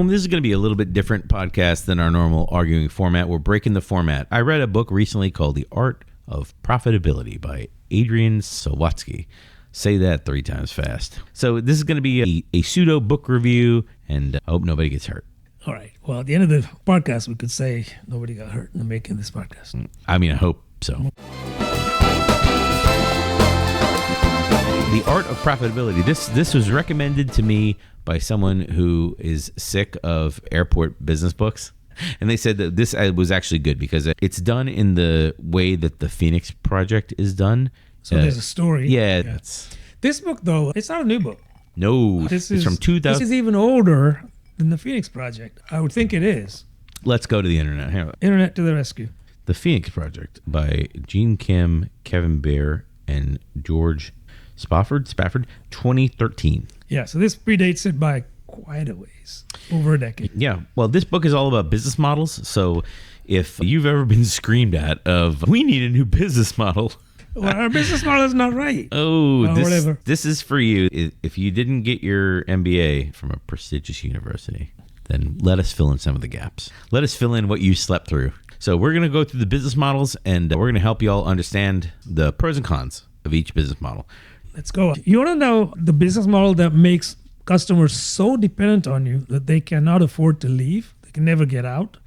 This is going to be a little bit different podcast than our normal arguing format. We're breaking the format. I read a book recently called The Art of Profitability by Adrian Slywotzky. Say that 3 times fast. So this is going to be a pseudo book review, and I hope nobody gets hurt. All right. Well, at the end of the podcast, we could say nobody got hurt in making this podcast. I mean, I hope so. The Art of Profitability. This was recommended to me by someone who is sick of airport business books. And they said that this was actually good because it's done in the way that the Phoenix Project is done. So there's a story. Yeah. This book, though, it's not a new book. No, it's from 2000. This is even older than the Phoenix Project. I would think it is. Let's go to the internet. Internet to the rescue. The Phoenix Project by Gene Kim, Kevin Baer, and George Spafford, 2013. Yeah, so this predates it by quite a ways, over a decade. Yeah, well, this book is all about business models. So if you've ever been screamed at of, we need a new business model. Well, our business model is not right. Whatever. This is for you. If you didn't get your MBA from a prestigious university, then let us fill in some of the gaps. Let us fill in what you slept through. So we're going to go through the business models, and we're going to help you all understand the pros and cons of each business model. Let's go. You want to know the business model that makes customers so dependent on you that they cannot afford to leave? They can never get out?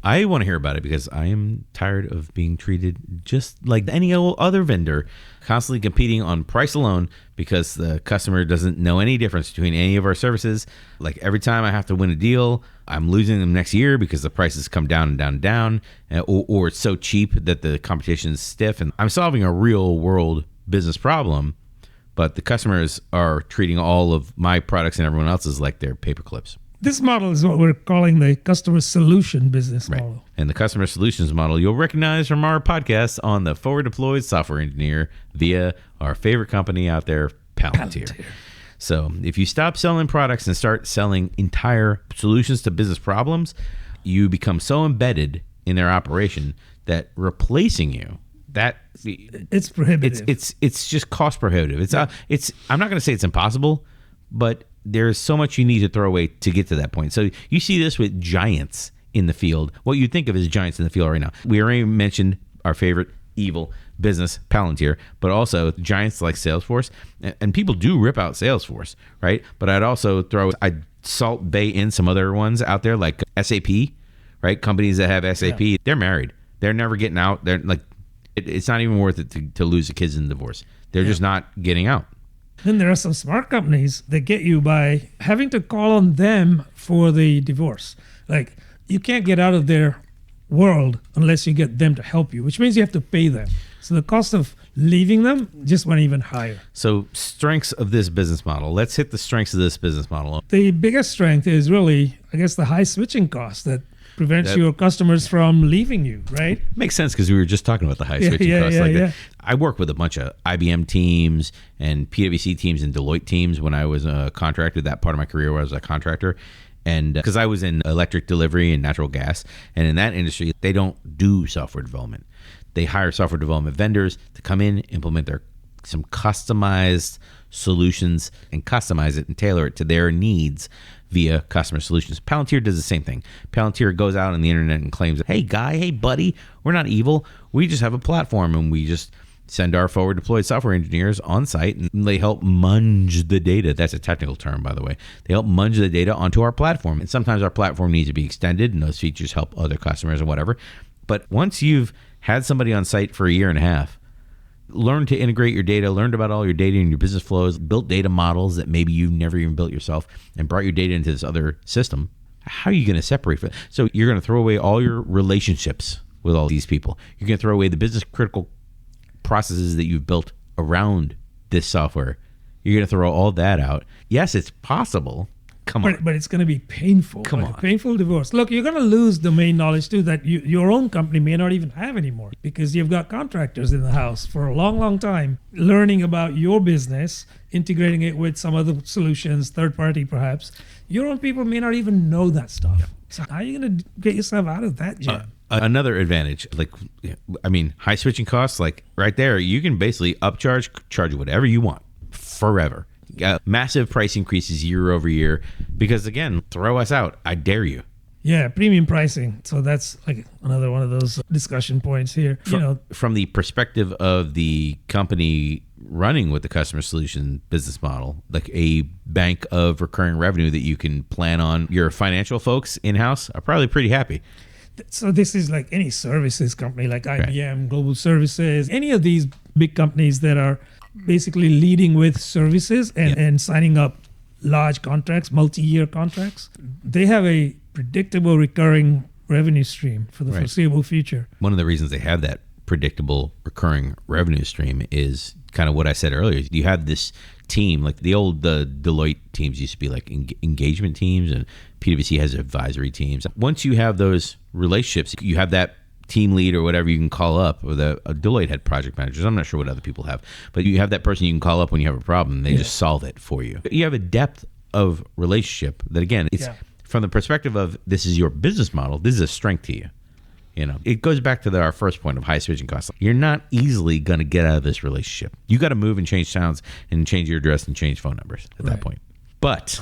I want to hear about it because I am tired of being treated just like any other vendor, constantly competing on price alone because the customer doesn't know any difference between any of our services. Like every time I have to win a deal, I'm losing them next year because the prices come down and down and down, or it's so cheap that the competition is stiff. And I'm solving a real world business problem, but the customers are treating all of my products and everyone else's like they're paper clips. This model is what we're calling the customer solution business model. And the customer solutions model you'll recognize from our podcast on the forward deployed software engineer via our favorite company out there, Palantir. So if you stop selling products and start selling entire solutions to business problems, you become so embedded in their operation that replacing you, it's prohibitive. It's just cost prohibitive. I'm not going to say it's impossible, but there's so much you need to throw away to get to that point. So you see this with giants in the field. What you think of as giants in the field right now. We already mentioned our favorite evil business, Palantir, but also giants like Salesforce. And people do rip out Salesforce, right? But I'd salt bay in some other ones out there like SAP, right? Companies that have SAP, They're married. They're never getting out. They're like, it's not even worth it to lose the kids in divorce. They're just not getting out. Then there are some smart companies that get you by having to call on them for the divorce. Like, you can't get out of their world unless you get them to help you, which means you have to pay them. So the cost of leaving them just went even higher. So strengths of this business model. Let's hit the strengths of this business model. The biggest strength is really, I guess, the high switching cost that prevents your customers from leaving you, right? Makes sense because we were just talking about the high switching costs. That. I work with a bunch of IBM teams and PwC teams and Deloitte teams when I was a contractor, that part of my career where I was a contractor. And because I was in electric delivery and natural gas, and in that industry, they don't do software development. They hire software development vendors to come in, implement some customized solutions and customize it and tailor it to their needs via customer solutions. Palantir does the same thing. Palantir goes out on the internet and claims, hey guy, hey buddy, we're not evil. We just have a platform and we just send our forward deployed software engineers on site and they help munge the data. That's a technical term, by the way. They help munge the data onto our platform. And sometimes our platform needs to be extended and those features help other customers or whatever. But once you've had somebody on site for a year and a half, learn to integrate your data, learned about all your data and your business flows, built data models that maybe you've never even built yourself, and brought your data into this other system, how are you going to separate from it? So you're going to throw away all your relationships with all these people. You're going to throw away the business critical processes that you've built around this software. You're going to throw all that out. Yes, it's possible. Come on. But it's going to be painful. Come on. A painful divorce. Look, you're going to lose domain knowledge too that your own company may not even have anymore because you've got contractors in the house for a long, long time learning about your business, integrating it with some other solutions, third party perhaps. Your own people may not even know that stuff. Yeah. So how are you going to get yourself out of that jam? Another advantage, high switching costs, like right there, you can basically charge whatever you want forever. Massive price increases year over year because, again, throw us out. I dare you. Yeah, premium pricing. So that's like another one of those discussion points here. From the perspective of the company running with the customer solution business model, like a bank of recurring revenue that you can plan on, your financial folks in-house are probably pretty happy. So this is like any services company like IBM, Global Services, any of these big companies that are basically leading with services and signing up large contracts, multi-year contracts. They have a predictable recurring revenue stream for the foreseeable future. One of the reasons they have that predictable recurring revenue stream is kind of what I said earlier. You have this team, like the Deloitte teams used to be like engagement teams, and PwC has advisory teams. Once you have those relationships, you have that team lead or whatever you can call up, or Deloitte had project managers. I'm not sure what other people have, but you have that person you can call up when you have a problem. They just solve it for you. You have a depth of relationship that, again, it's from the perspective of this is your business model. This is a strength to you. It goes back to our first point of high switching costs. You're not easily going to get out of this relationship. You got to move and change towns and change your address and change phone numbers at that point. But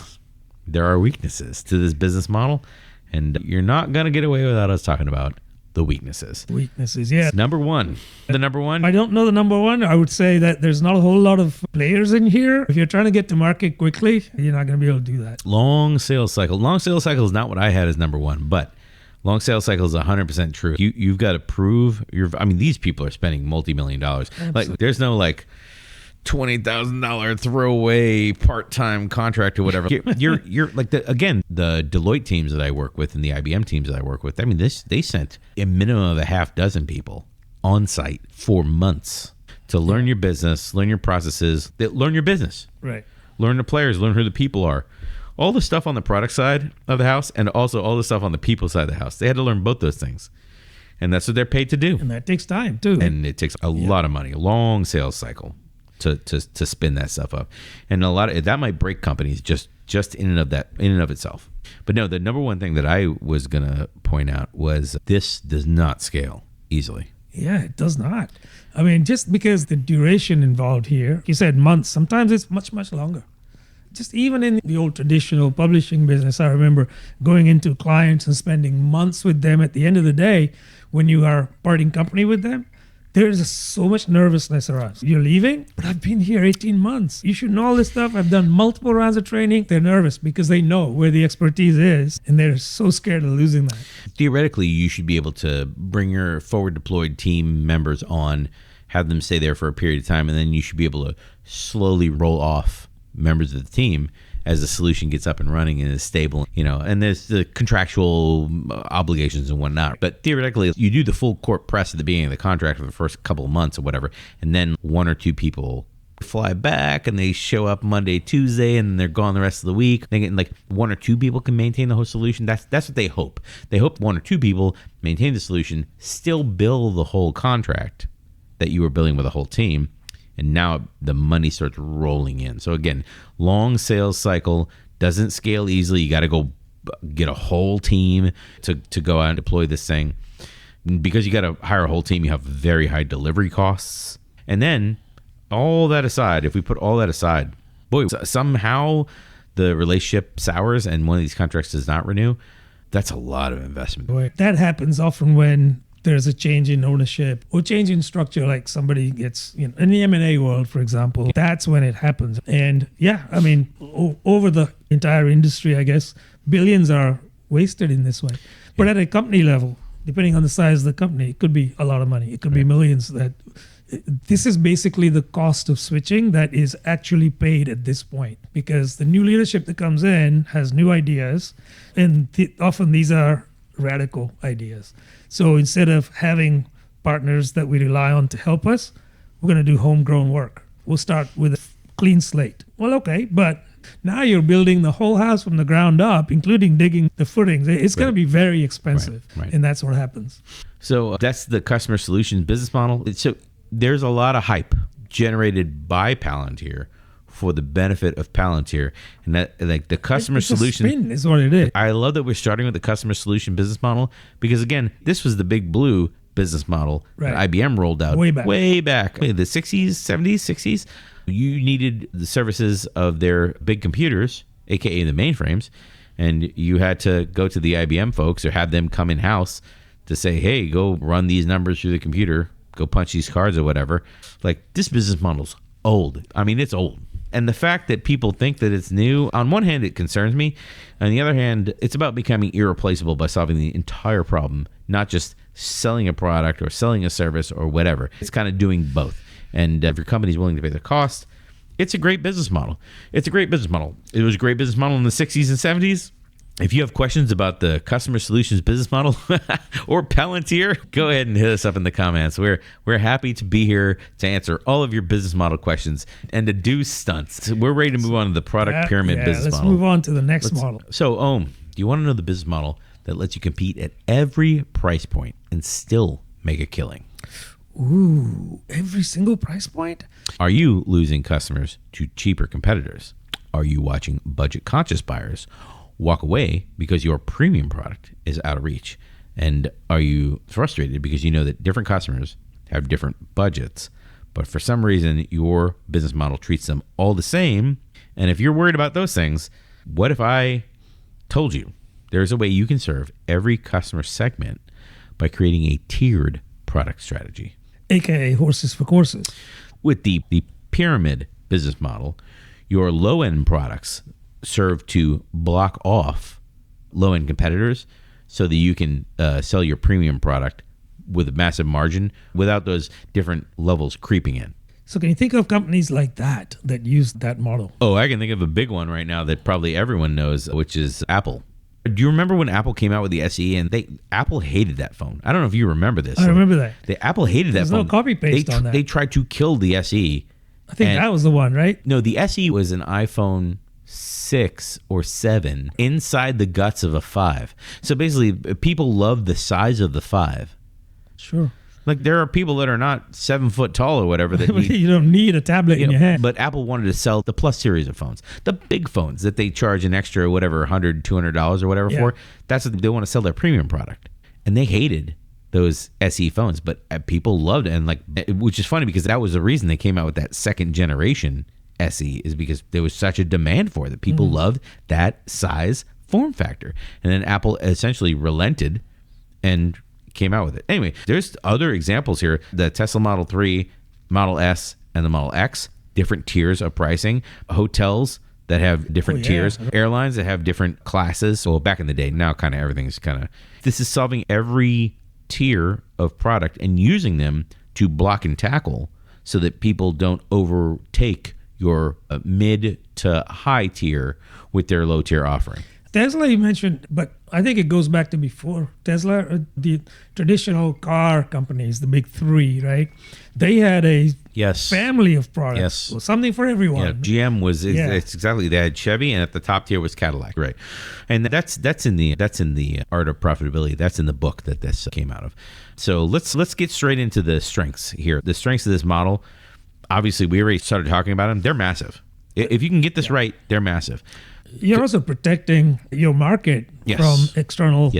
there are weaknesses to this business model, and you're not going to get away without us talking about the weaknesses. Yeah. Number one. The number one? I don't know the number one. I would say that there's not a whole lot of players in here. If you're trying to get to market quickly, you're not going to be able to do that. Long sales cycle. Long sales cycle is not what I had as number one, but long sales cycle is 100% true. You've got to prove these people are spending multi-million dollars. Like, there's no like $20,000 throwaway part-time contract or whatever. You're like the Deloitte teams that I work with and the IBM teams that I work with. They sent a minimum of a half dozen people on site for months to learn your business, learn your processes, learn your business, right? Learn the players, learn who the people are. All the stuff on the product side of the house and also all the stuff on the people side of the house. They had to learn both those things. And that's what they're paid to do. And that takes time too. And it takes a lot of money, a long sales cycle to spin that stuff up. And a lot of that might break companies just in and of itself. But no, the number one thing that I was going to point out was this does not scale easily. Yeah, it does not. Just because the duration involved here, you said months, sometimes it's much, much longer. Just even in the old traditional publishing business, I remember going into clients and spending months with them. At the end of the day, when you are parting company with them, there's so much nervousness around. You're leaving, but I've been here 18 months. You should know all this stuff. I've done multiple rounds of training. They're nervous because they know where the expertise is, and they're so scared of losing that. Theoretically, you should be able to bring your forward deployed team members on, have them stay there for a period of time, and then you should be able to slowly roll off members of the team as the solution gets up and running and is stable, and there's the contractual obligations and whatnot. But theoretically, you do the full court press at the beginning of the contract for the first couple of months or whatever, and then one or two people fly back and they show up Monday, Tuesday, and they're gone the rest of the week. They get like one or two people can maintain the whole solution. That's what they hope. They hope one or two people maintain the solution, still bill the whole contract that you were billing with the whole team. And now the money starts rolling in. So again, long sales cycle, doesn't scale easily. You got to go get a whole team to go out and deploy this thing. Because you got to hire a whole team, you have very high delivery costs. And then all that aside, if we put all that aside, boy, somehow the relationship sours and one of these contracts does not renew. That's a lot of investment. Boy, that happens often when there's a change in ownership or change in structure, like somebody gets, in the M&A world, for example, that's when it happens. And over the entire industry, I guess, billions are wasted in this way. But at a company level, depending on the size of the company, it could be a lot of money. It could be millions. This is basically the cost of switching that is actually paid at this point, because the new leadership that comes in has new ideas, and often these are radical ideas. So instead of having partners that we rely on to help us, we're going to do homegrown work. We'll start with a clean slate. Well, okay, but now you're building the whole house from the ground up, including digging the footings. It's going to be very expensive, and that's what happens. So that's the customer solutions business model. So there's a lot of hype generated by Palantir for the benefit of Palantir, and that like the customer solution spin is what it is. I love that we're starting with the customer solution business model, because again, this was the big blue business model that IBM rolled out way back in the 60s, 70s, 60s. You needed the services of their big computers, aka the mainframes, and you had to go to the IBM folks or have them come in-house to say, hey, go run these numbers through the computer, go punch these cards or whatever. Like, this business model's old. I mean, it's old. And the fact that people think that it's new, on one hand, it concerns me. On the other hand, it's about becoming irreplaceable by solving the entire problem, not just selling a product or selling a service or whatever. It's kind of doing both. And if your company's willing to pay the cost, it's a great business model. It's a great business model. It was a great business model in the 60s and 70s. If you have questions about the customer solutions business model or Palantir, go ahead and hit us up in the comments. We're happy to be here to answer all of your business model questions and to do stunts. We're ready to move on to the product pyramid business model. Let's move on to the next model. So, do you want to know the business model that lets you compete at every price point and still make a killing? Ooh, every single price point? Are you losing customers to cheaper competitors? Are you watching budget-conscious buyers walk away because your premium product is out of reach? And are you frustrated because you know that different customers have different budgets, but for some reason your business model treats them all the same? And if you're worried about those things, what if I told you there's a way you can serve every customer segment by creating a tiered product strategy? AKA horses for courses. With the pyramid business model, your low-end products serve to block off low-end competitors so that you can sell your premium product with a massive margin without those different levels creeping in. So can you think of companies like that use that model? Oh, I can think of a big one right now that probably everyone knows, which is Apple. Do you remember when Apple came out with the SE and Apple hated that phone? I don't know if you remember this. I remember that. Apple hated that phone. There's no copy paste on that. They tried to kill the SE. I think that was the one, right? No, the SE was an iPhone 6 or 7 inside the guts of a 5. So basically, people love the size of the 5. Sure. Like, there are people that are not 7 foot tall or whatever that need, you don't need a tablet in your hand. But Apple wanted to sell the Plus series of phones, the big phones that they charge an extra whatever $100, $200 or whatever for. That's what they want to sell their premium product, and they hated those SE phones, but people loved it, and which is funny because that was the reason they came out with that second generation SE, is because there was such a demand for it that people loved that size form factor, and then Apple essentially relented and came out with it. Anyway, there's other examples here. The Tesla Model 3, Model S, and the Model X, different tiers of pricing. Hotels that have different tiers. Airlines that have different classes. Well, back in the day, now kind of everything's kind of... This is solving every tier of product and using them to block and tackle so that people don't overtake your mid to high tier with their low tier offering. Tesla you mentioned, but I think it goes back to before Tesla, the traditional car companies, the big three, right? They had a family of products. Yes. Well, something for everyone. Yeah, GM was it's exactly. They had Chevy, and at the top tier was Cadillac, right? And that's in the Art of Profitability. That's in the book that this came out of. So let's get straight into the strengths here. The strengths of this model. Obviously, we already started talking about them. They're massive. If you can get this right, they're massive. You're also protecting your market from external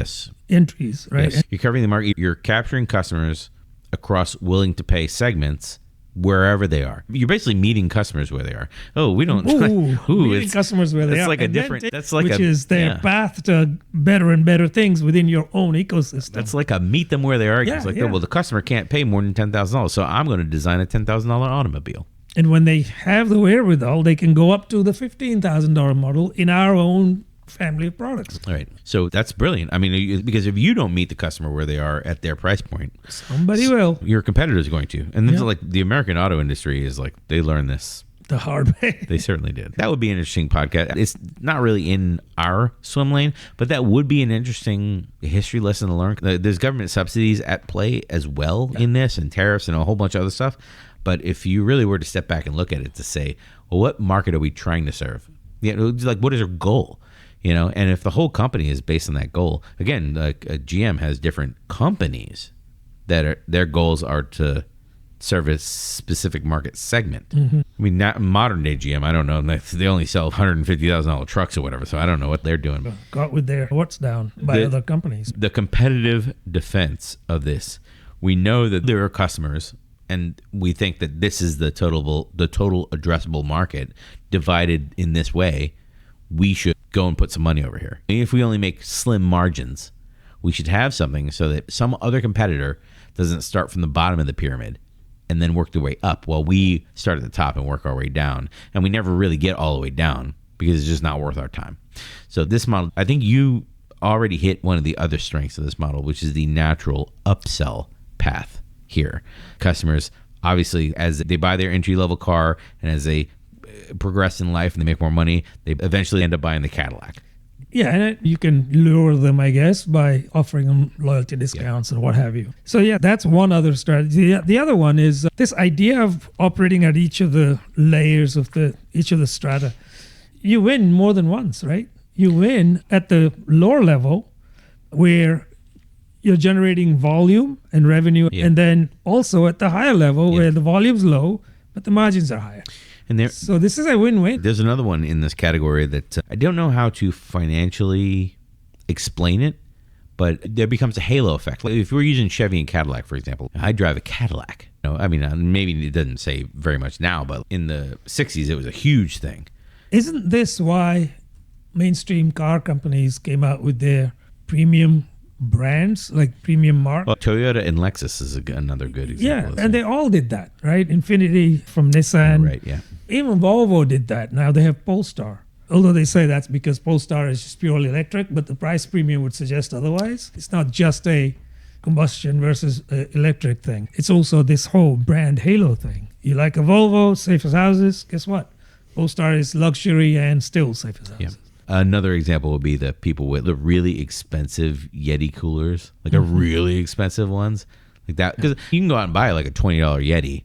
entries, right? Yes. You're covering the market. You're capturing customers across willing to pay segments wherever they are. You're basically meeting customers where they are. Oh, we don't. Meeting customers where they are. That's like a different. That's like which is their path to better and better things within your own ecosystem. That's like a meet them where they are. It's like, well, the customer can't pay more than $10,000, so I'm going to design a $10,000 automobile. And when they have the wherewithal, they can go up to the $15,000 model in our own family of products. All right. So that's brilliant. I mean, because if you don't meet the customer where they are at their price point, somebody will. Your competitor is going to. And then like the American auto industry is like, they learned this the hard way. They certainly did. That would be an interesting podcast. It's not really in our swim lane, but that would be an interesting history lesson to learn. There's government subsidies at play as well in this, and tariffs and a whole bunch of other stuff. But if you really were to step back and look at it to say, well, what market are we trying to serve? Like, what is our goal? And if the whole company is based on that goal, again, like GM has different companies that their goals are to serve a specific market segment. Mm-hmm. I mean, not modern day GM, I don't know. They only sell $150,000 trucks or whatever, so I don't know what they're doing. Got with their what's down by other companies. The competitive defense of this we know that there are customers, and we think that this is the total addressable market divided in this way, we should go and put some money over here. And if we only make slim margins, we should have something so that some other competitor doesn't start from the bottom of the pyramid and then work their way up while we start at the top and work our way down. And we never really get all the way down because it's just not worth our time. So this model, I think you already hit one of the other strengths of this model, which is the natural upsell path here. Customers, obviously, as they buy their entry-level car and as they progress in life and they make more money, they eventually end up buying the Cadillac. Yeah, and you can lure them, I guess, by offering them loyalty discounts and what have you. So yeah, that's one other strategy. The other one is this idea of operating at each of the layers of each of the strata. You win more than once, right? You win at the lower level where you're generating volume and revenue, and then also at the higher level where the volume's low, but the margins are higher. And so this is a win-win. There's another one in this category that I don't know how to financially explain it, but there becomes a halo effect. Like if we're using Chevy and Cadillac, for example, I drive a Cadillac. I mean, maybe it doesn't say very much now, but in the 60s, it was a huge thing. Isn't this why mainstream car companies came out with their premium brands, like premium mark? Well, Toyota and Lexus is another good example. Yeah, and they all did that, right? Infiniti from Nissan. Right, yeah. Even Volvo did that. Now they have Polestar. Although they say that's because Polestar is just purely electric, but the price premium would suggest otherwise. It's not just a combustion versus electric thing. It's also this whole brand halo thing. You like a Volvo, safe as houses, guess what? Polestar is luxury and still safe as houses. Yeah. Another example would be the people with the really expensive Yeti coolers, like the really expensive ones, like that. Because you can go out and buy like a $20 Yeti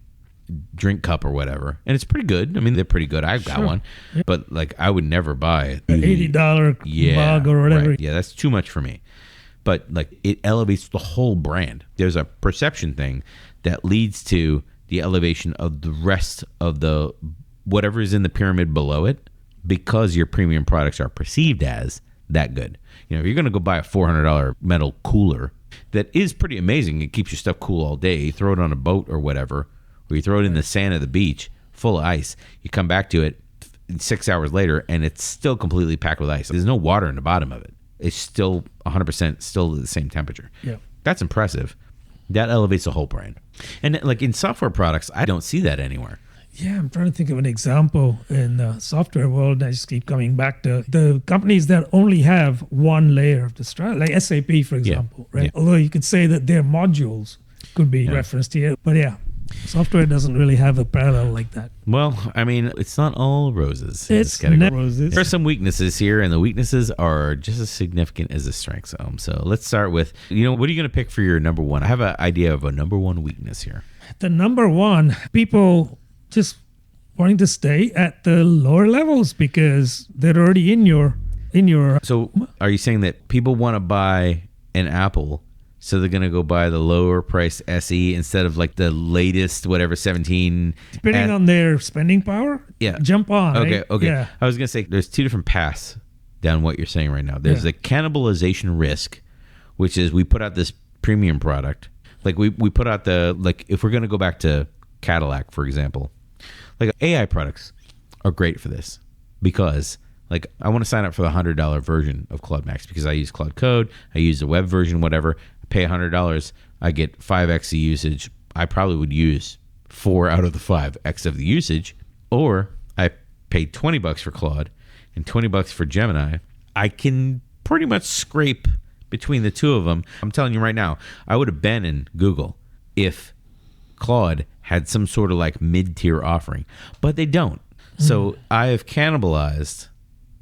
drink cup or whatever, and it's pretty good. I mean, they're pretty good. I've got one, but like I would never buy an $80 mug or whatever. Right. Yeah, that's too much for me. But like it elevates the whole brand. There's a perception thing that leads to the elevation of the rest of the whatever is in the pyramid below it, because your premium products are perceived as that good. If you're going to go buy a $400 metal cooler that is pretty amazing, it keeps your stuff cool all day. You throw it on a boat or whatever, or you throw it in the sand of the beach full of ice. You come back to it 6 hours later and it's still completely packed with ice. There's no water in the bottom of it. It's still 100% still the same temperature. Yeah, that's impressive. That elevates the whole brand. And like in software products, I don't see that anywhere. Yeah, I'm trying to think of an example in the software world. I just keep coming back to the companies that only have one layer of the strata, like SAP, for example, right? Yeah. Although you could say that their modules could be referenced here. But yeah, software doesn't really have a parallel like that. Well, I mean, it's not all roses. It's not roses. There's some weaknesses here, and the weaknesses are just as significant as the strengths. So let's start with, what are you going to pick for your number one? I have an idea of a number one weakness here. The number one, people just wanting to stay at the lower levels because they're already in your. So are you saying that people want to buy an Apple, so they're going to go buy the lower price SE instead of like the latest, whatever, 17? Depending on their spending power? Yeah. Jump on. Okay, right? okay. Yeah. I was going to say there's two different paths down what you're saying right now. There's the cannibalization risk, which is we put out this premium product. Like we put out if we're going to go back to Cadillac, for example, like AI products are great for this because like I want to sign up for the $100 version of Claude Max because I use Claude Code, I use the web version, whatever. I pay $100, I get 5x the usage. I probably would use 4 out of the 5x of the usage, or I pay $20 for Claude and $20 for Gemini. I can pretty much scrape between the two of them. I'm telling you right now, I would have been in Google if Claude had some sort of like mid-tier offering, but they don't. So I have cannibalized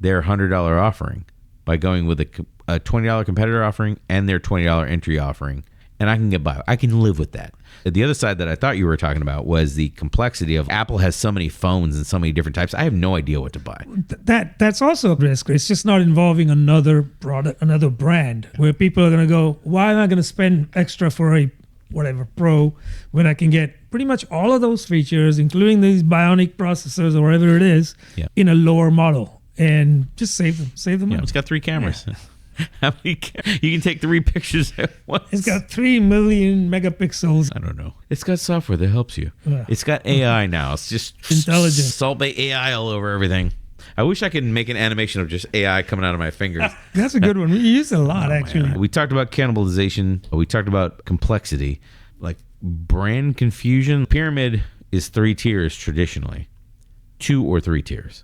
their $100 offering by going with a $20 competitor offering and their $20 entry offering, and I can get by. I can live with that. The other side that I thought you were talking about was the complexity of Apple has so many phones and so many different types. I have no idea what to buy. That's also a risk. It's just not involving another product, another brand, where people are going to go, why am I going to spend extra for a whatever Pro when I can get pretty much all of those features, including these bionic processors or whatever it is, in a lower model, and just save them money. It's got 3 cameras. How many? You can take 3 pictures at once. It's got 3 million megapixels. I don't know. It's got software that helps you. It's got AI now. It's just intelligent. Salt Bay AI all over everything. I wish I could make an animation of just AI coming out of my fingers. That's a good one. We use it a lot, actually. Man. We talked about cannibalization. We talked about complexity, like brand confusion. Pyramid is 3 tiers traditionally, 2 or 3 tiers.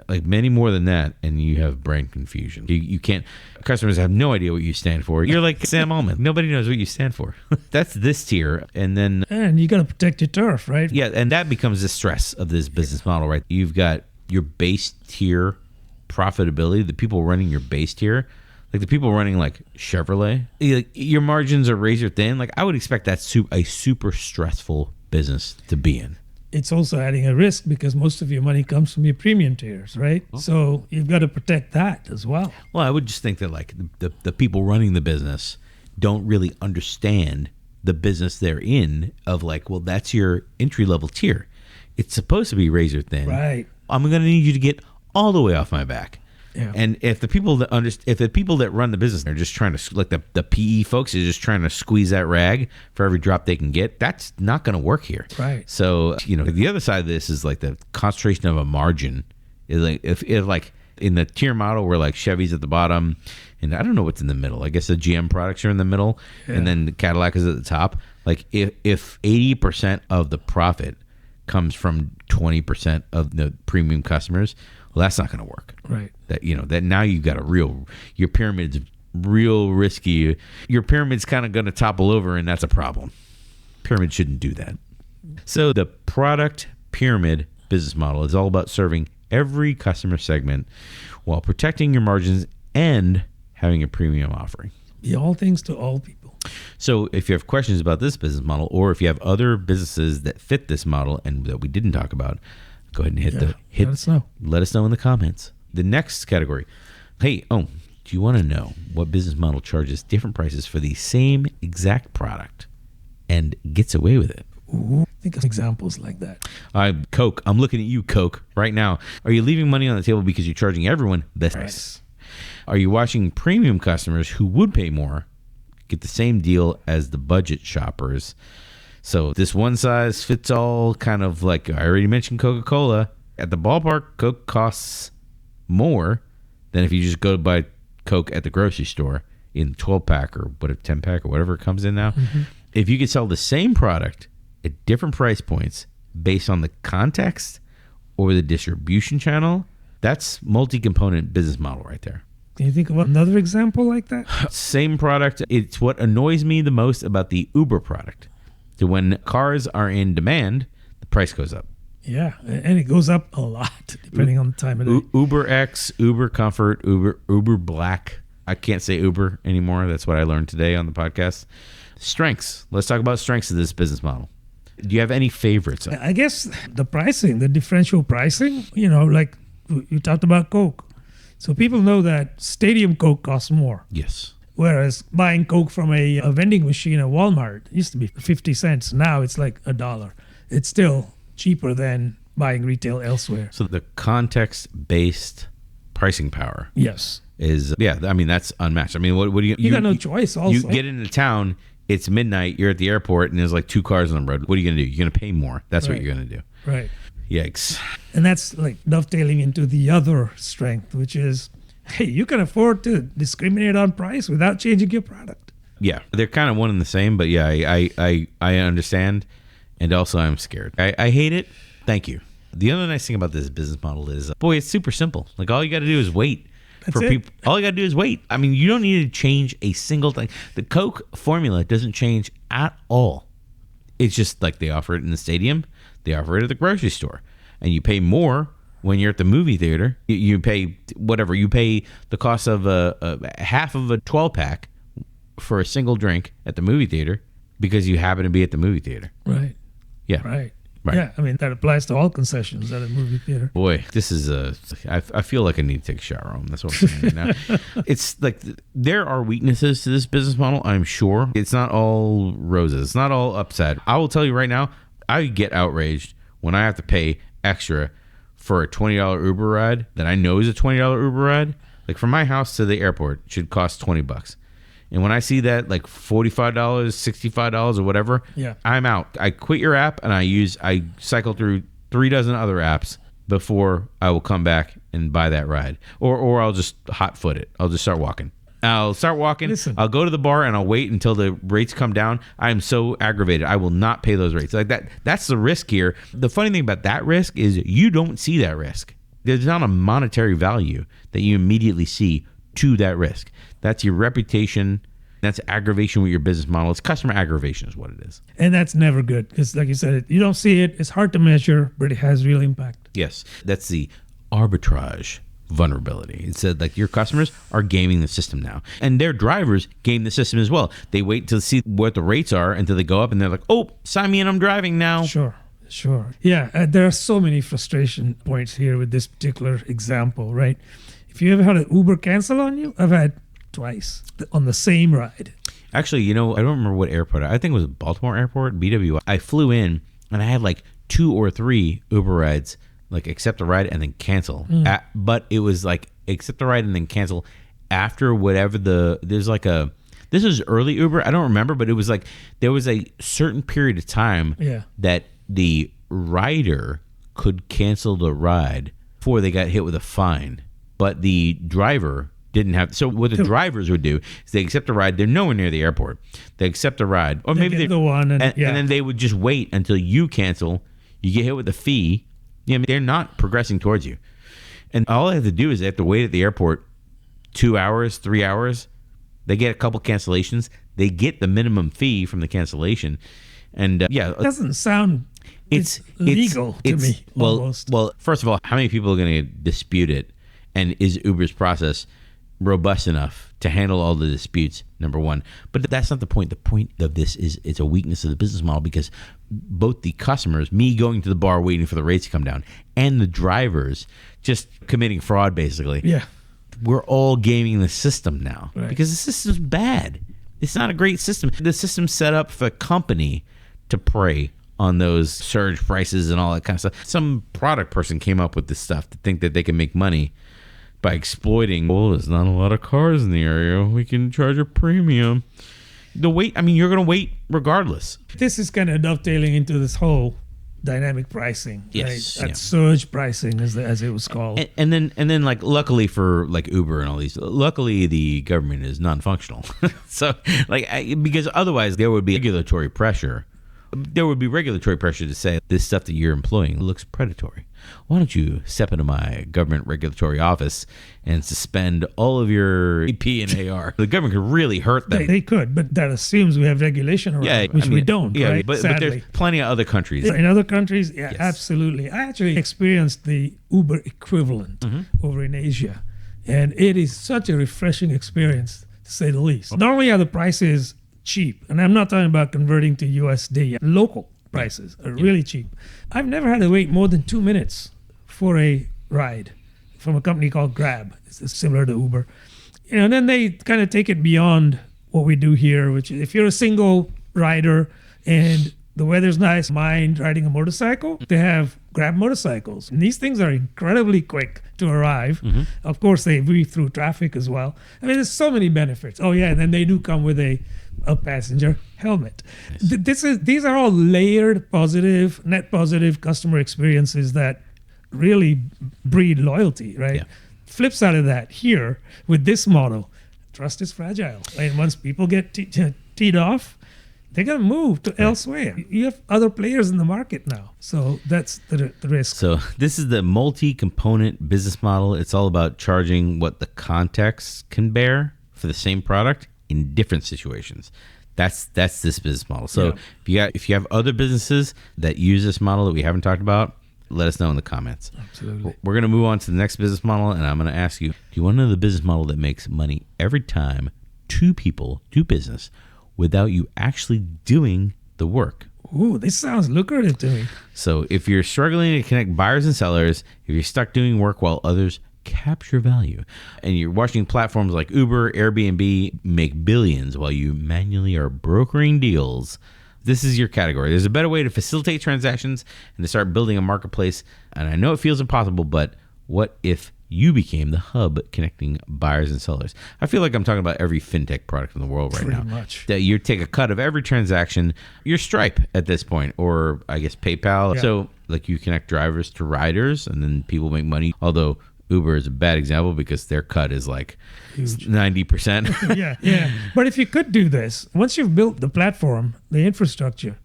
Like many more than that, and you have brand confusion. You can't. Customers have no idea what you stand for. You're like Sam Altman. Nobody knows what you stand for. That's this tier, and then you got to protect your turf, right? Yeah, and that becomes the stress of this business model, right? You've got your base tier profitability. The people running your base tier, like the people running like Chevrolet, your margins are razor thin. Like I would expect that a super stressful business to be in. It's also adding a risk because most of your money comes from your premium tiers, right? Oh. So you've got to protect that as well. Well, I would just think that like the people running the business don't really understand the business they're in of like, well, that's your entry level tier. It's supposed to be razor thin. Right. I'm going to need you to get all the way off my back. Yeah. And if the people that run the business are just trying to, like the PE folks are just trying to squeeze that rag for every drop they can get, that's not going to work here. Right. So, the other side of this is like the concentration of a margin is like, if like in the tier model where like Chevy's at the bottom and I don't know what's in the middle. I guess the GM products are in the middle and then the Cadillac is at the top. Like if 80% of the profit comes from 20% of the premium customers, well, that's not going to work. Right. That now you've got your pyramid's real risky. Your pyramid's kind of going to topple over, and that's a problem. Pyramid shouldn't do that. So the product pyramid business model is all about serving every customer segment while protecting your margins and having a premium offering. Be all things to all people. So if you have questions about this business model, or if you have other businesses that fit this model and that we didn't talk about, go ahead and let us know. Let us know in the comments. The next category. Hey, do you want to know what business model charges different prices for the same exact product and gets away with it? Ooh, think of examples like that. Coke. I'm looking at you, Coke, right now. Are you leaving money on the table because you're charging everyone the price? Are you watching premium customers who would pay more get the same deal as the budget shoppers? So this one size fits all kind of like I already mentioned Coca-Cola. At the ballpark, Coke costs more than if you just go buy Coke at the grocery store in 12-pack or 10-pack or whatever it comes in now. Mm-hmm. If you could sell the same product at different price points based on the context or the distribution channel, that's multi-component business model right there. Can you think of another example like that? Same product. It's what annoys me the most about the Uber product. So when cars are in demand, the price goes up. Yeah, and it goes up a lot depending on the time of day. Uber X, Uber Comfort, Uber Black. I can't say Uber anymore. That's what I learned today on the podcast. Strengths. Let's talk about strengths of this business model. Do you have any favorites? I guess the pricing, the differential pricing, like you talked about Coke. So people know that stadium Coke costs more. Yes. Whereas buying Coke from a vending machine at Walmart used to be 50 cents. Now it's like $1. It's still cheaper than buying retail elsewhere. So the context-based pricing power. Yes. Is, that's unmatched. I mean, what do you... You got no choice also. You get into town, it's midnight, you're at the airport, and there's like 2 cars on the road. What are you going to do? You're going to pay more. That's what you're going to do. Right. Yikes. And that's like dovetailing into the other strength, which is, hey, you can afford to discriminate on price without changing your product. Yeah, they're kind of one and the same, but yeah, I understand, and also I'm scared. I hate it. Thank you. The other nice thing about this business model is, boy, it's super simple. Like all you got to do is wait. That's it. People. All you got to do is wait. I mean, you don't need to change a single thing. The Coke formula doesn't change at all. It's just like they offer it in the stadium, they offer it at the grocery store, and you pay more when you're at the movie theater. You pay whatever. You pay the cost of a half of a 12-pack for a single drink at the movie theater because you happen to be at the movie theater. Right. Yeah. Right. Yeah, I mean, that applies to all concessions at a movie theater. Boy, this is I feel like I need to take a shower home. That's what I'm saying right now. It's like there are weaknesses to this business model, I'm sure. It's not all roses. It's not all upside. I will tell you right now, I get outraged when I have to pay extra for a $20 Uber ride that I know is a $20 Uber ride. Like from my house to the airport should cost $20. And when I see that like $45, $65 or whatever, I'm out. I quit your app and I cycle through 3 dozen other apps before I will come back and buy that ride. Or I'll just hot foot it. I'll just start walking. I'll start walking. Listen. I'll go to the bar and I'll wait until the rates come down. I am so aggravated. I will not pay those rates. Like that's the risk here. The funny thing about that risk is you don't see that risk. There's not a monetary value that you immediately see to that risk. That's your reputation. That's aggravation with your business model. It's customer aggravation is what it is. And that's never good because, like you said, you don't see it. It's hard to measure, but it has real impact. Yes. That's the arbitrage vulnerability. It said like your customers are gaming the system now, and their drivers game the system as well. They wait to see what the rates are until they go up, and they're like, "Oh, sign me in, I'm driving now." Sure. Yeah, there are so many frustration points here with this particular example, right? If you ever had an Uber cancel on you, I've had twice on the same ride. Actually, I don't remember what airport. I think it was Baltimore Airport, BWI. I flew in, and I had like 2 or 3 Uber rides. Like accept the ride and then cancel. But it was like accept the ride and then cancel after whatever this is early Uber. I don't remember, but it was like there was a certain period of time that the rider could cancel the ride before they got hit with a fine. But the driver didn't have. So what the drivers would do is they accept the ride. They're nowhere near the airport. They accept the ride, or maybe they the one, and then they would just wait until you cancel. You get hit with a fee. They're not progressing towards you. And all they have to do is they have to wait at the airport 2 hours, 3 hours. They get a couple cancellations. They get the minimum fee from the cancellation. And it doesn't sound it's legal to me. Almost. Well, first of all, how many people are going to dispute it? And is Uber's process robust enough to handle all the disputes? Number one. But that's not the point. The point of this is it's a weakness of the business model because both the customers, me going to the bar waiting for the rates to come down, and the drivers just committing fraud basically. Yeah. We're all gaming the system now because the system's bad. It's not a great system. The system's set up for the company to prey on those surge prices and all that kind of stuff. Some product person came up with this stuff to think that they can make money by exploiting, there's not a lot of cars in the area. We can charge a premium. You're going to wait regardless. This is kind of dovetailing into this whole dynamic pricing, yes, right? That surge pricing, as it was called. And then like, luckily for like Uber and all these, luckily the government is non-functional. So because otherwise there would be regulatory pressure. There would be regulatory pressure to say this stuff that you're employing looks predatory. Why don't you step into my government regulatory office and suspend all of your AP and AR? The government could really hurt them. They could, but that assumes we have regulation around, which we don't, right? But there's plenty of other countries. In other countries, yes. Absolutely. I actually experienced the Uber equivalent over in Asia, and it is such a refreshing experience, to say the least. Normally, the prices cheap, and I'm not talking about converting to USD. Local prices are really cheap. I've never had to wait more than 2 minutes for a ride from a company called Grab. It's similar to Uber. And then they kind of take it beyond what we do here, which is if you're a single rider and the weather's nice, mind riding a motorcycle, they have Grab motorcycles. And these things are incredibly quick to arrive. Of course, they weave through traffic as well. I mean, there's so many benefits. And then they do come with a passenger helmet. Nice. These are all layered net positive customer experiences that really breed loyalty, right? Yeah. Flip side of that, here with this model, trust is fragile. And once people get teed off, they're going to move to elsewhere. You have other players in the market now. So that's the risk. So this is the multi-component business model. It's all about charging what the context can bear for the same product in different situations. That's this business model. So if you have other businesses that use this model that we haven't talked about, let us know in the comments. Absolutely. We're going to move on to the next business model, and I'm going to ask you, do you want to know the business model that makes money every time 2 people do business without you actually doing the work? Ooh, this sounds lucrative to me. So if you're struggling to connect buyers and sellers, if you're stuck doing work while others capture value, and you're watching platforms like Uber, Airbnb make billions while you manually are brokering deals, this is your category. There's a better way to facilitate transactions and to start building a marketplace. And I know it feels impossible, but what if you became the hub connecting buyers and sellers. I feel like I'm talking about every fintech product in the world right now. Pretty much. That you take a cut of every transaction. You're Stripe at this point, or I guess PayPal. Yeah. So like you connect drivers to riders, and then people make money. Although Uber is a bad example because their cut is like Huge. 90%. Yeah. But if you could do this, once you've built the platform, the infrastructure,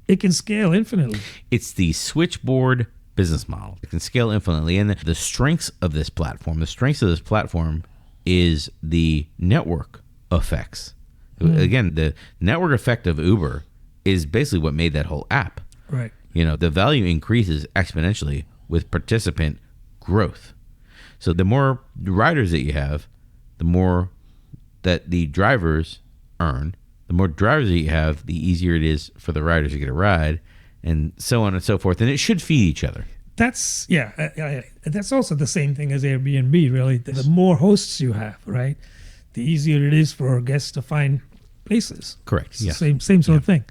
it can scale infinitely. It's the Switchboard business model. It can scale infinitely. And the strengths of this platform, is the network effects. Again, the network effect of Uber is basically what made that whole app. Right. The value increases exponentially with participant growth. So the more riders that you have, the more that the drivers earn. The more drivers that you have, the easier it is for the riders to get a ride, and so on and so forth. And it should feed each other. That's that's also the same thing as Airbnb, really. The more hosts you have, right, the easier it is for guests to find places. Correct. Yeah. Same sort of thing.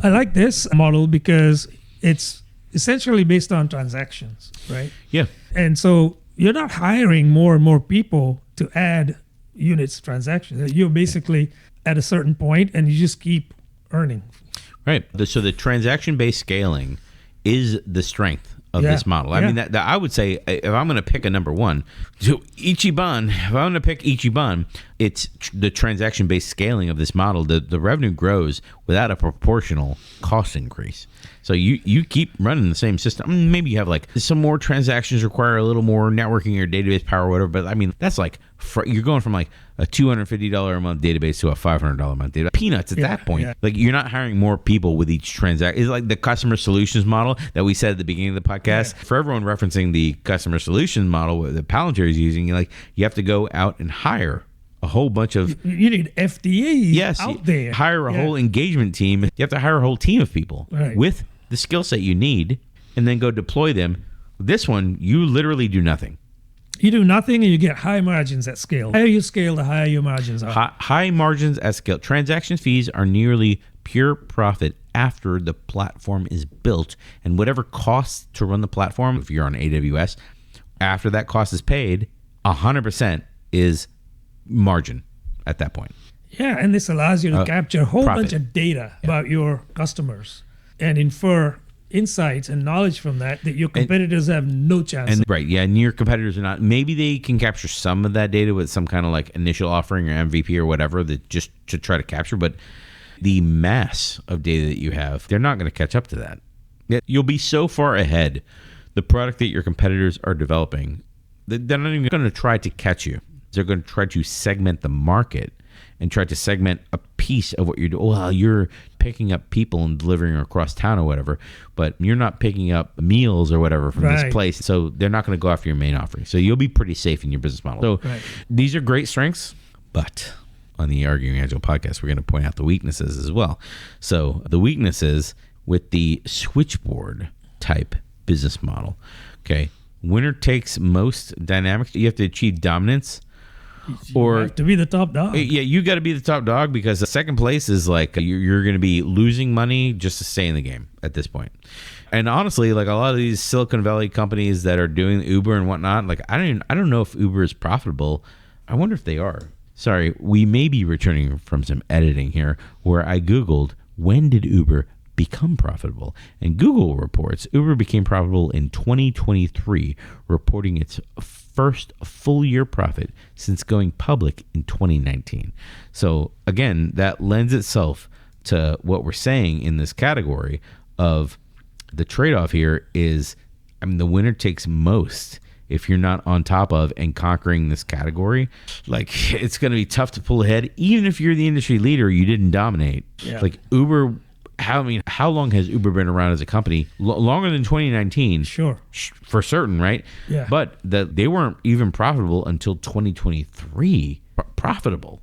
I like this model because it's essentially based on transactions, right? Yeah. And so you're not hiring more and more people to add units transactions. You're basically at a certain point and you just keep earning. Right. So the transaction-based scaling is the strength of this model. I mean, that I would say, if I'm going to pick a number one, so Ichiban, if I'm going to pick Ichiban, it's the transaction-based scaling of this model. The revenue grows without a proportional cost increase. So you keep running the same system. I mean, maybe you have like some more transactions require a little more networking or database power or whatever, but I mean, that's like, you're going from like a $250 a month database to a $500 a month database. Peanuts at that point. Yeah. Like, you're not hiring more people with each transaction. It's like the customer solutions model that we said at the beginning of the podcast. Yeah. For everyone referencing the customer solutions model that Palantir is using, you have to go out and hire a whole bunch of... You need FDEs out there. Hire a whole engagement team. You have to hire a whole team of people with the skill set you need, and then go deploy them. This one, you literally do nothing. You do nothing and you get high margins at scale. The higher you scale, the higher your margins are. High margins at scale. Transaction fees are nearly pure profit after the platform is built, and whatever costs to run the platform, if you're on AWS, after that cost is paid, 100% is margin at that point. Yeah, and this allows you to capture a whole bunch of data about your customers and infer insights and knowledge from that your competitors have no chance. And your competitors are not. Maybe they can capture some of that data with some kind of like initial offering or MVP or whatever that just to try to capture, but the mass of data that you have, they're not going to catch up to that. You'll be so far ahead. The product that your competitors are developing, they're not even going to try to catch you. They're going to try to segment the market and try to segment a piece of what you're doing. Well, you're picking up people and delivering across town or whatever, but you're not picking up meals or whatever from this place. So they're not going to go after your main offering. So you'll be pretty safe in your business model. So these are great strengths, but on the Arguing Agile podcast, we're going to point out the weaknesses as well. So the weaknesses with the Switchboard type business model. Okay. Winner takes most dynamics. You have to achieve dominance. You have to be the top dog. Yeah, you got to be the top dog, because the second place is like you're going to be losing money just to stay in the game at this point. And honestly, like a lot of these Silicon Valley companies that are doing Uber and whatnot, like I don't know if Uber is profitable. I wonder if they are. Sorry, we may be returning from some editing here, where I Googled, when did Uber become profitable? And Google reports Uber became profitable in 2023, reporting its first full year profit since going public in 2019. So again, that lends itself to what we're saying in this category of the trade-off here is, I mean, the winner takes most. If you're not on top of and conquering this category, like, it's going to be tough to pull ahead. Even if you're the industry leader, you didn't dominate. Yeah. Like Uber, how long has Uber been around as a company? Longer than 2019. Sure. For certain, right? Yeah. But they weren't even profitable until 2023. Profitable,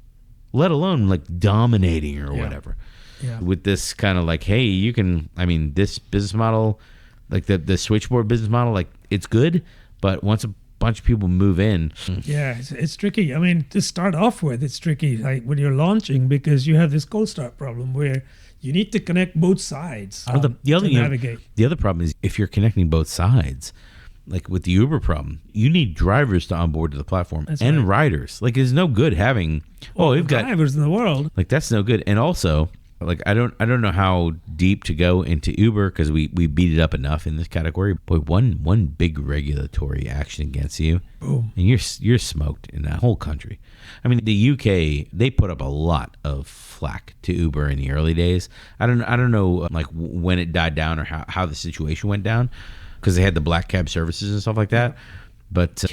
let alone like dominating or whatever. Yeah. With this kind of like, hey, you can, I mean, this business model, like the Switchboard business model, like it's good, but once a bunch of people move in. Yeah, it's tricky. I mean, to start off with, it's tricky like when you're launching, because you have this cold start problem where you need to connect both sides to navigate. The other problem is if you're connecting both sides, like with the Uber problem, you need drivers to onboard to the platform and riders. Like, it's no good having we've got drivers in the world. Like, that's no good. And also, like, I don't know how deep to go into Uber because we beat it up enough in this category. Boy, one big regulatory action against you, boom, and you're smoked in that whole country. I mean, the UK, they put up a lot of flack to Uber in the early days. I don't know like when it died down or how the situation went down, because they had the black cab services and stuff like that. But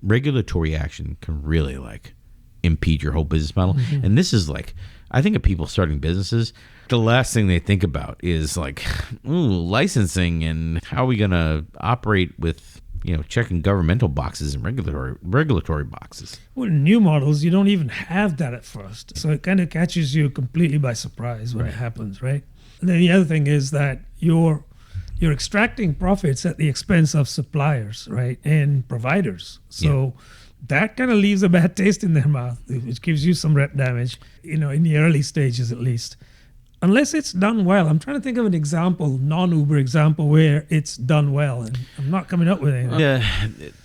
regulatory action can really like impede your whole business model. Mm-hmm. And this is like, I think of people starting businesses, the last thing they think about is like, licensing and how are we going to operate with, checking governmental boxes and regulatory boxes. Well, in new models, you don't even have that at first. So it kind of catches you completely by surprise when it happens, right? And then the other thing is that you're extracting profits at the expense of suppliers, right? And providers. So that kind of leaves a bad taste in their mouth, which gives you some rep damage, in the early stages at least. Unless it's done well. I'm trying to think of an example, non-Uber example, where it's done well, and I'm not coming up with anything. Yeah,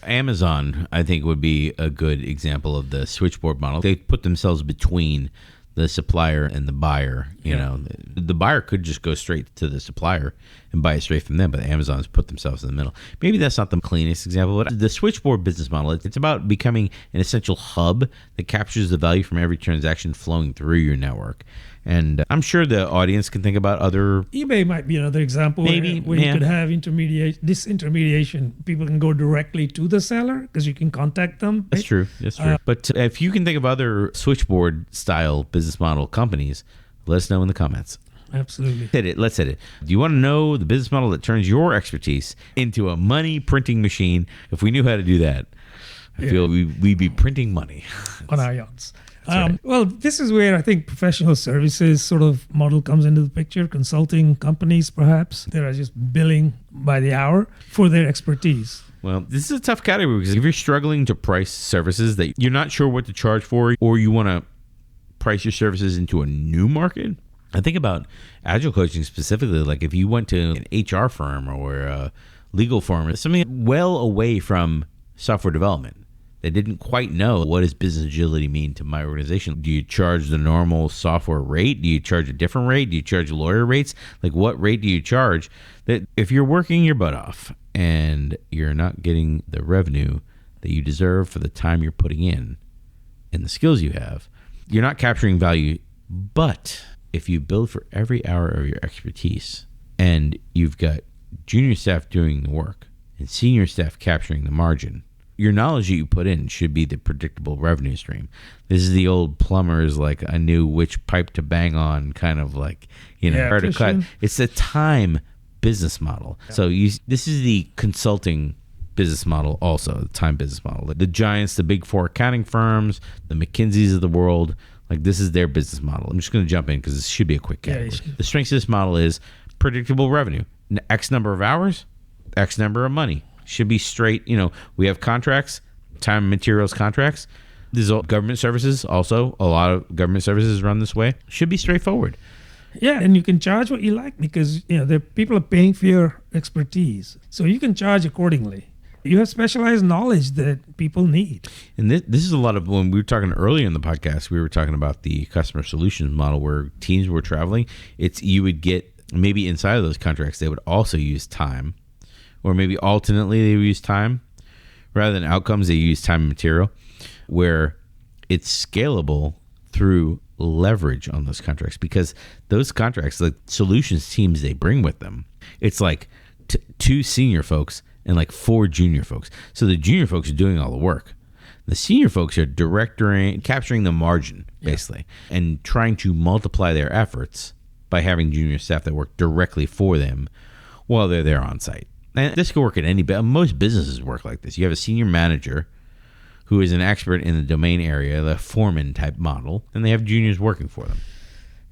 Amazon, I think, would be a good example of the switchboard model. They put themselves between the supplier and the buyer. The buyer could just go straight to the supplier and buy it straight from them, but Amazon's put themselves in the middle. Maybe that's not the cleanest example, but the switchboard business model, it's about becoming an essential hub that captures the value from every transaction flowing through your network. And I'm sure the audience can think about other... eBay might be another example where you could have disintermediation. People can go directly to the seller because you can contact them. Right? That's true. But if you can think of other switchboard-style business model companies, let us know in the comments. Absolutely. Let's hit it. Do you want to know the business model that turns your expertise into a money printing machine? If we knew how to do that, I feel we'd be printing money. On our yachts. Right. Well, this is where I think professional services sort of model comes into the picture. Consulting companies, perhaps, that are just billing by the hour for their expertise. Well, this is a tough category because if you're struggling to price services that you're not sure what to charge for, or you want to price your services into a new market, I think about Agile coaching specifically. Like if you went to an HR firm or a legal firm, or something well away from software development, they didn't quite know, what does business agility mean to my organization? Do you charge the normal software rate? Do you charge a different rate? Do you charge lawyer rates? Like, what rate do you charge? That if you're working your butt off and you're not getting the revenue that you deserve for the time you're putting in and the skills you have, you're not capturing value. But if you build for every hour of your expertise and you've got junior staff doing the work and senior staff capturing the margin, your knowledge that you put in should be the predictable revenue stream. This is the old plumbers, like, I knew which pipe to bang on, kind of like, where to cut. It's a time business model. Yeah. So this is the consulting business model also, the time business model. The giants, the big four accounting firms, the McKinseys of the world, like, this is their business model. I'm just going to jump in because this should be a quick category. The strengths of this model is predictable revenue. X number of hours, X number of money. Should be straight. We have contracts, time and materials contracts. These are government services also. A lot of government services run this way. Should be straightforward. Yeah, and you can charge what you like because the people are paying for your expertise. So you can charge accordingly. You have specialized knowledge that people need. And this is a lot of, when we were talking earlier in the podcast, we were talking about the customer solutions model where teams were traveling. You would get, maybe inside of those contracts, they would also use time. Or maybe alternately they use time. Rather than outcomes, they use time and material, where it's scalable through leverage on those contracts. Because those contracts, the solutions teams they bring with them, it's like two senior folks and like 4 junior folks. So the junior folks are doing all the work. The senior folks are capturing the margin, basically, and trying to multiply their efforts by having junior staff that work directly for them while they're there on site. And this could work at most businesses work like this. You have a senior manager who is an expert in the domain area, the foreman type model, and they have juniors working for them.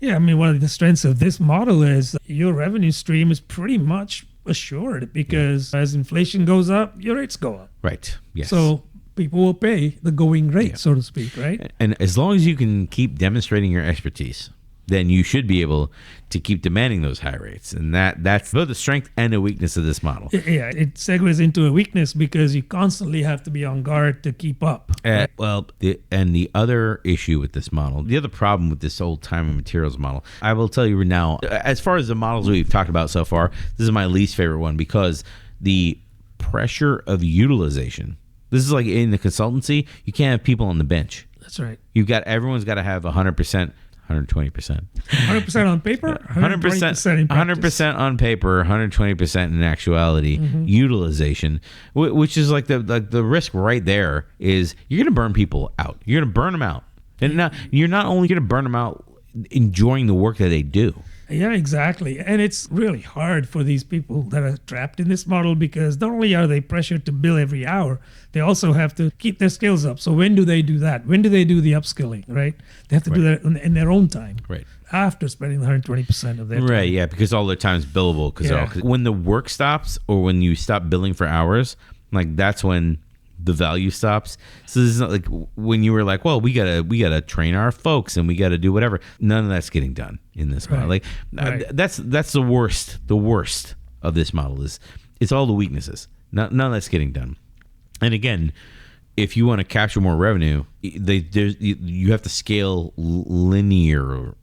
Yeah, I mean, one of the strengths of this model is your revenue stream is pretty much assured because as inflation goes up, your rates go up. Right, yes. So people will pay the going rate, so to speak, right? And as long as you can keep demonstrating your expertise, then you should be able to keep demanding those high rates. And that's both the strength and a weakness of this model. Yeah, it segues into a weakness because you constantly have to be on guard to keep up. Right? The other issue with this model, the other problem with this whole time and materials model, I will tell you now, as far as the models we've talked about so far, this is my least favorite one because the pressure of utilization. This is like in the consultancy, you can't have people on the bench. That's right. Everyone's got to have 100%. 120%. 100% on paper, 100% in practice. 100% on paper, 120% in actuality. Utilization, which is like the risk right there is you're going to burn people out. You're going to burn them out. And now you're not only going to burn them out enjoying the work that they do. Yeah, exactly. And it's really hard for these people that are trapped in this model because not only are they pressured to bill every hour, they also have to keep their skills up. So when do they do that? When do they do the upskilling, right? They have to do that in their own time. Right. After spending 120% of their time. Right, yeah, because all their time is billable. Because when the work stops or when you stop billing for hours, like that's when the value stops. So this is not like when you were like, well, we gotta train our folks and we gotta do whatever. None of that's getting done in this model. Like that's the worst. The worst of this model is it's all the weaknesses. None of that's getting done. And again, if you want to capture more revenue, you have to scale linearly.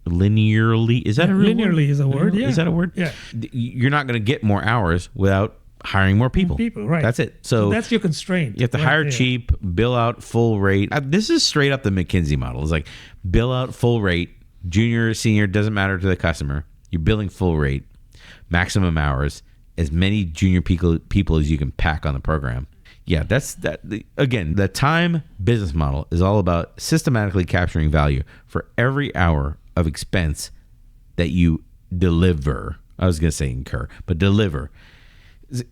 Is that a real linearly word? Is a word? Yeah. Is that a word? Yeah. You're not going to get more hours without hiring more people. Right. That's it. So that's your constraint. You have to hire cheap, bill out full rate. This is straight up the McKinsey model. It's like bill out full rate, junior, senior, doesn't matter to the customer. You're billing full rate, maximum hours, as many junior people as you can pack on the program. Yeah, again, the time business model is all about systematically capturing value for every hour of expense that you deliver. I was going to say incur, but deliver.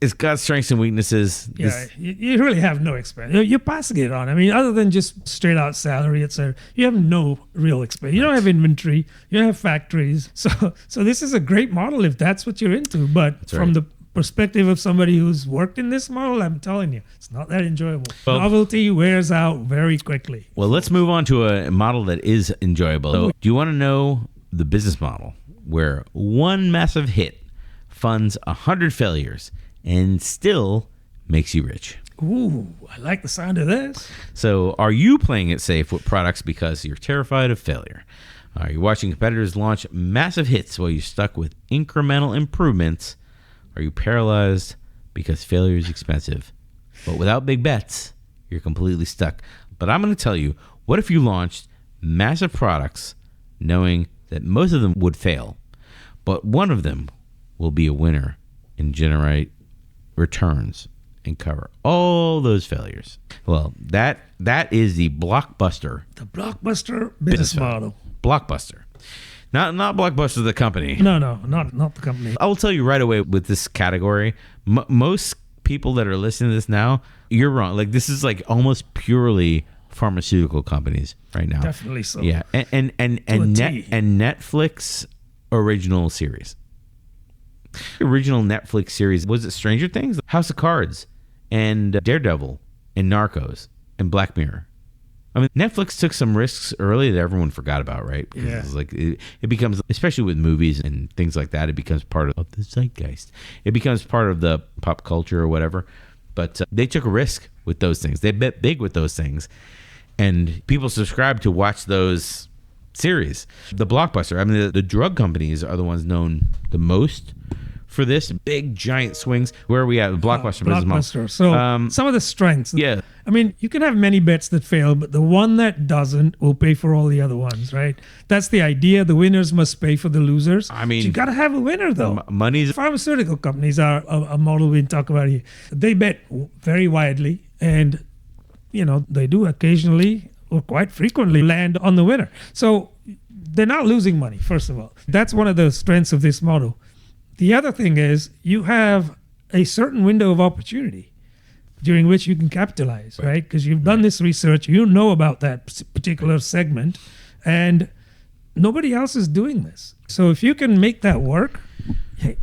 It's got strengths and weaknesses. Yeah, you really have no expense. You're passing it on. I mean, other than just straight out salary, etc., you have no real expense. You don't have inventory. You don't have factories. So this is a great model if that's what you're into. But from the perspective of somebody who's worked in this model, I'm telling you, it's not that enjoyable. Well, novelty wears out very quickly. Well, let's move on to a model that is enjoyable. So, do you want to know the business model where one massive hit funds 100 failures and still makes you rich? Ooh, I like the sound of this. So, are you playing it safe with products because you're terrified of failure? Are you watching competitors launch massive hits while you're stuck with incremental improvements? Are you paralyzed because failure is expensive? But without big bets, you're completely stuck. But I'm going to tell you, what if you launched massive products knowing that most of them would fail, but one of them will be a winner and generate returns and cover all those failures? Well, that is the Blockbuster. The Blockbuster business model. Blockbuster. Not Blockbuster, the company. No, not the company. I will tell you right away with this category, most people that are listening to this now, you're wrong. Like this is like almost purely pharmaceutical companies right now. Definitely so. Yeah, and Netflix original series. Original Netflix series, was it Stranger Things, House of Cards, and Daredevil, and Narcos, and Black Mirror? I mean, Netflix took some risks early that everyone forgot about, right? Yeah. It's like it becomes, especially with movies and things like that, it becomes part of the zeitgeist. It becomes part of the pop culture or whatever. But they took a risk with those things. They bet big with those things. And people subscribe to watch those series. The Blockbuster, I mean, the drug companies are the ones known the most for this. Big, giant swings. Where are we at? Blockbuster. Blockbuster. So some of the strengths. Yeah. I mean, you can have many bets that fail, but the one that doesn't will pay for all the other ones, right? That's the idea. The winners must pay for the losers. I mean, but you got to have a winner, though. Money's... Pharmaceutical companies are a model we talk about here. They bet very widely, and, they do occasionally or quite frequently land on the winner. So they're not losing money, first of all. That's one of the strengths of this model. The other thing is you have a certain window of opportunity during which you can capitalize, right? Because you've done this research, you know about that particular segment, and nobody else is doing this. So if you can make that work,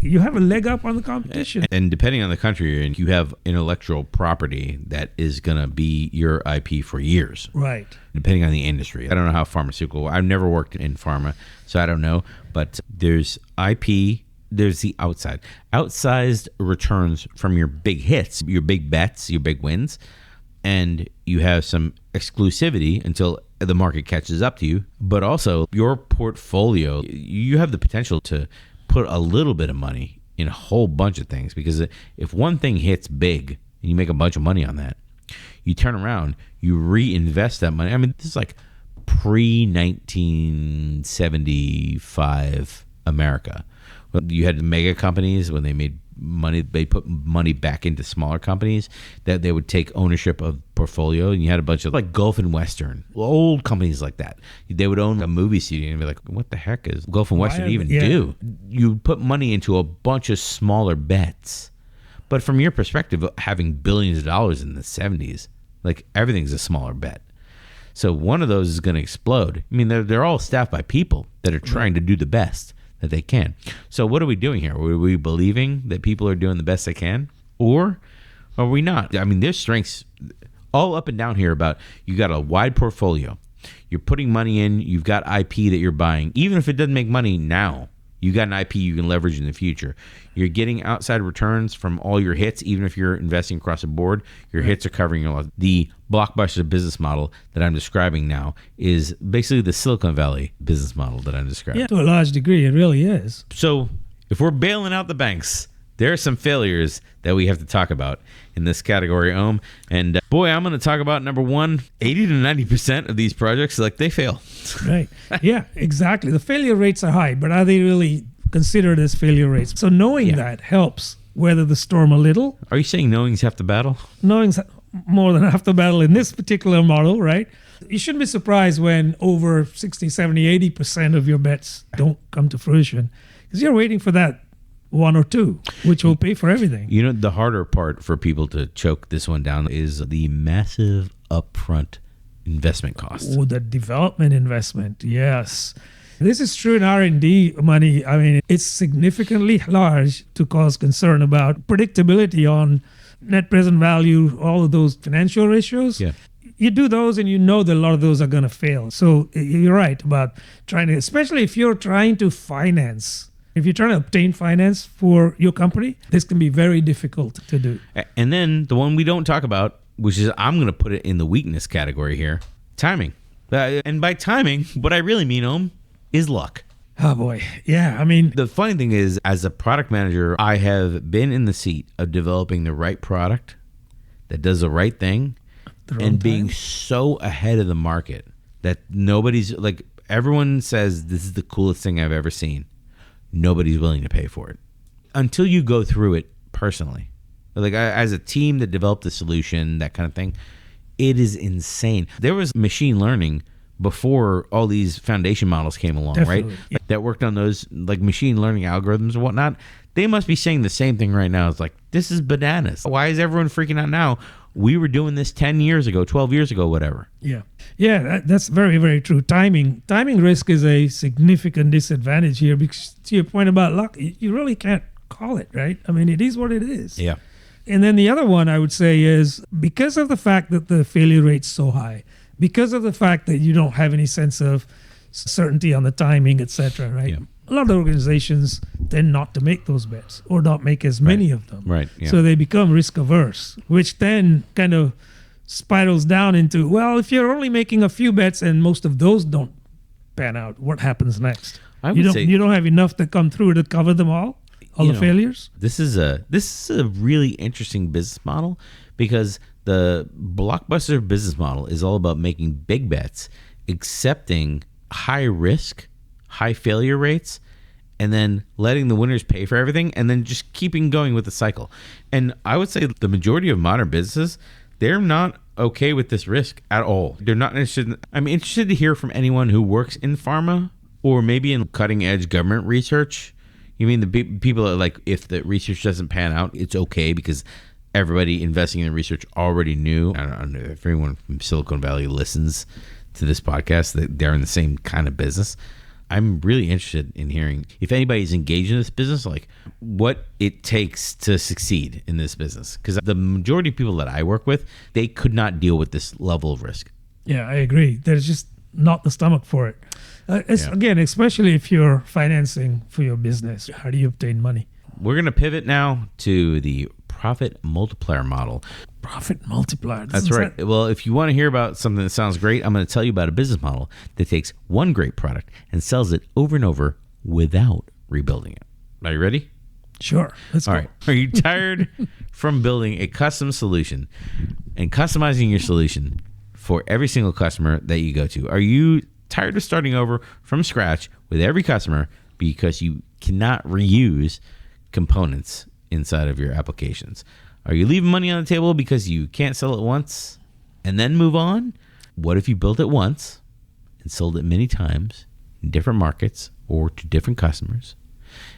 you have a leg up on the competition. And depending on the country you're in, you have intellectual property that is going to be your IP for years. Right. Depending on the industry. I don't know how pharmaceutical, I've never worked in pharma, so I don't know. But there's IP, there's the outsized returns from your big hits, your big bets, your big wins. And you have some exclusivity until the market catches up to you. But also your portfolio, you have the potential to put a little bit of money in a whole bunch of things, because if one thing hits big and you make a bunch of money on that, you turn around, you reinvest that money. I mean, this is like pre-1975 America. You had mega companies when they made money, they put money back into smaller companies that they would take ownership of portfolio, and you had a bunch of like Gulf and Western, old companies like that. They would own a movie studio and be like, what the heck is Gulf and Western even do? You put money into a bunch of smaller bets. But from your perspective, having billions of dollars in the 70s, like everything's a smaller bet. So one of those is going to explode. I mean, they're all staffed by people that are trying to do the best that they can. So what are we doing here? Are we believing that people are doing the best they can, or are we not? I mean, there's strengths all up and down here about you got a wide portfolio. You're putting money in. You've got IP that you're buying. Even if it doesn't make money now, you got an IP you can leverage in the future. You're getting outside returns from all your hits, even if you're investing across the board. Your hits are covering your loss. The Blockbuster business model that I'm describing now is basically the Silicon Valley business model that I'm describing. Yeah, to a large degree, it really is. So if we're bailing out the banks, there are some failures that we have to talk about in this category, Ohm. And boy, I'm going to talk about number one, 80 to 90% of these projects, like they fail. Right. Yeah, exactly. The failure rates are high, but are they really considered as failure rates? So knowing that helps weather the storm a little. Are you saying knowing's half the battle? Knowing's more than half the battle in this particular model, right? You shouldn't be surprised when over 60, 70, 80% of your bets don't come to fruition, because you're waiting for that one or two, which will pay for everything. You know, the harder part for people to choke this one down is the massive upfront investment cost. Oh, the development investment, yes. This is true in R&D money. I mean, it's significantly large to cause concern about predictability on net present value, all of those financial ratios. Yeah. You do those and you know that a lot of those are going to fail. So you're right about trying to, especially if you're trying to finance. If you're trying to obtain finance for your company, this can be very difficult to do. And then the one we don't talk about, which is I'm going to put it in the weakness category here, timing. And by timing, what I really mean, Ohm, is luck. Oh boy. Yeah. I mean, the funny thing is, as a product manager, I have been in the seat of developing the right product that does the right thing and being so ahead of the market that nobody's like, everyone says this is the coolest thing I've ever seen. Nobody's willing to pay for it until you go through it personally. Like as a team that developed the solution, that kind of thing, it is insane. There was machine learning before all these foundation models came along, right? Yeah. That worked on those like machine learning algorithms and whatnot. They must be saying the same thing right now. It's like, this is bananas. Why is everyone freaking out now? We were doing this 10 years ago, 12 years ago, whatever. Yeah. Yeah, that's very, very true. Timing risk is a significant disadvantage here because to your point about luck, you really can't call it, right? I mean, it is what it is. Yeah. And then the other one I would say is because of the fact that the failure rate's so high, because of the fact that you don't have any sense of certainty on the timing, et cetera, right? Yeah. A lot of organizations tend not to make those bets or not make as many of them. Right. Yeah. So they become risk averse, which then kind of spirals down into, well, if you're only making a few bets and most of those don't pan out, what happens next? You don't have enough to come through to cover them all the failures? This is a really interesting business model because the Blockbuster business model is all about making big bets, accepting high risk, high failure rates, and then letting the winners pay for everything, and then just keeping going with the cycle. And I would say the majority of modern businesses, they're not okay with this risk at all. They're not interested. I'm interested to hear from anyone who works in pharma or maybe in cutting edge government research. You mean the people are like, if the research doesn't pan out, it's okay because everybody investing in the research already knew. I don't know if anyone from Silicon Valley listens to this podcast, that they're in the same kind of business. I'm really interested in hearing if anybody's engaged in this business, like what it takes to succeed in this business. Because the majority of people that I work with, they could not deal with this level of risk. Yeah, I agree. There's just not the stomach for it. Again, especially if you're financing for your business, how do you obtain money? We're going to pivot now to the profit multiplier model. Profit multiplier. That's right. Well, if you want to hear about something that sounds great, I'm going to tell you about a business model that takes one great product and sells it over and over without rebuilding it. Are you ready? Sure. Let's go. All right. Are you tired from building a custom solution and customizing your solution for every single customer that you go to? Are you tired of starting over from scratch with every customer because you cannot reuse components inside of your applications? Are you leaving money on the table because you can't sell it once and then move on? What if you built it once and sold it many times in different markets or to different customers?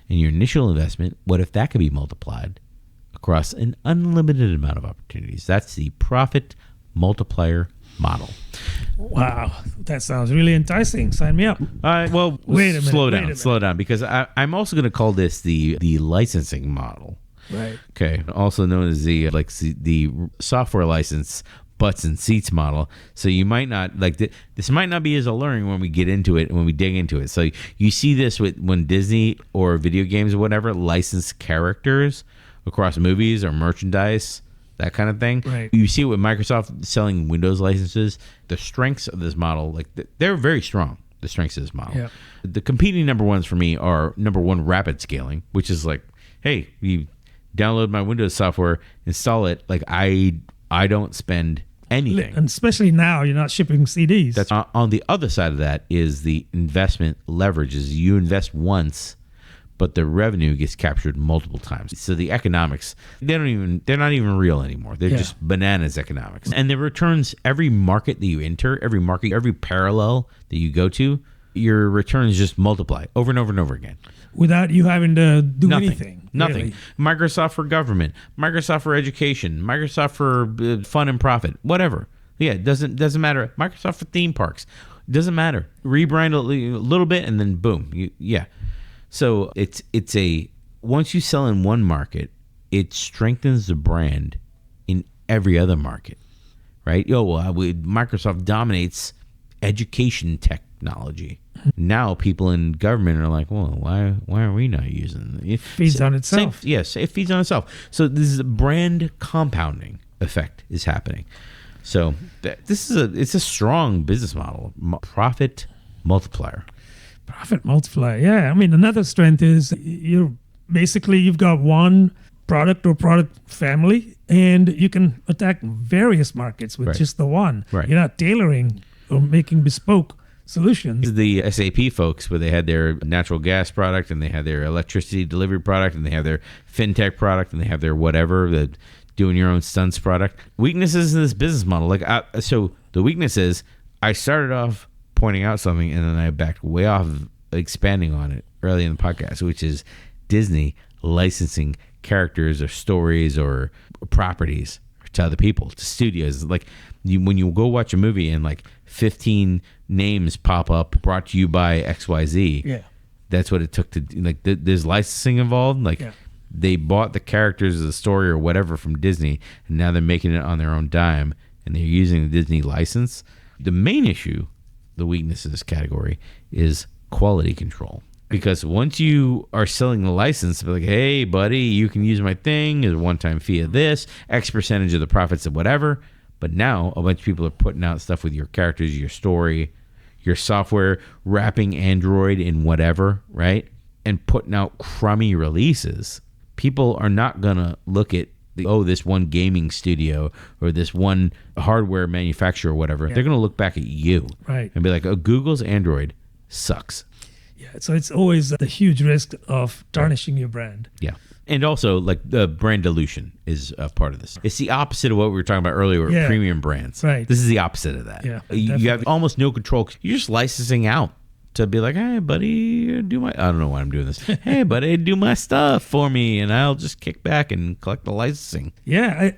And your initial investment, what if that could be multiplied across an unlimited amount of opportunities? That's the profit multiplier model. Wow, that sounds really enticing. Sign me up. Well, wait a minute. Slow down, because I'm also going to call this the licensing model. Right. Okay. Also known as the software license butts and seats model. So you might not this might not be as alluring when we get into it and when we dig into it. So you see this when Disney or video games or whatever license characters across movies or merchandise, that kind of thing. Right. You see it with Microsoft selling Windows licenses. The strengths of this model, they're very strong. The strengths of this model. Yeah. The competing number ones for me are, number one, rapid scaling, which is like, hey, you download my Windows software, install it. Like I don't spend anything. And especially now, you're not shipping CDs. That's on the other side of that is the investment leverage. Is you invest once, but the revenue gets captured multiple times. So the economics, they're not even real anymore. They're just bananas economics. And the returns, every market that you enter, every parallel that you go to, your returns just multiply over and over and over again. Without you having to do anything. Nothing. Really. Microsoft for government, Microsoft for education, Microsoft for fun and profit, whatever. Yeah, it doesn't matter. Microsoft for theme parks. It doesn't matter. Rebrand a little bit and then boom. So it's once you sell in one market, it strengthens the brand in every other market, right? Microsoft dominates education technology. Now people in government are like, well, why are we not using it? Feeds on itself. Yes, it feeds on itself. So this is a brand compounding effect is happening. So it's a strong business model. Profit multiplier. Profit multiplier. Yeah. I mean, another strength is you've got one product or product family, and you can attack various markets with just the one. Right. You're not tailoring or making bespoke solutions. The SAP folks, where they had their natural gas product and they had their electricity delivery product and they have their fintech product and they have their whatever, the doing your own stunts product. Weaknesses in this business model. So the weakness is I started off pointing out something and then I backed way off expanding on it early in the podcast, which is Disney licensing characters or stories or properties to other people, to studios. Like when you go watch a movie and 15 names pop up brought to you by XYZ. Yeah. That's what it took to there's licensing involved. They bought the characters of the story or whatever from Disney, and now they're making it on their own dime and they're using the Disney license. The main issue, the weakness of this category, is quality control. Because once you are selling the license, they're like, hey, buddy, you can use my thing. There's a one-time fee of this, X percentage of the profits of whatever. But now a bunch of people are putting out stuff with your characters, your story, your software, wrapping Android in whatever, right? And putting out crummy releases. People are not going to look at this one gaming studio or this one hardware manufacturer or whatever. Yeah. They're going to look back at you and be like, Google's Android sucks. Yeah, so it's always the huge risk of tarnishing your brand. Yeah. And also, the brand dilution is a part of this. It's the opposite of what we were talking about earlier with premium brands. Right. This is the opposite of that. Yeah, you have almost no control. You're just licensing out to be like, hey, buddy, I don't know why I'm doing this. Hey, buddy, do my stuff for me, and I'll just kick back and collect the licensing. Yeah.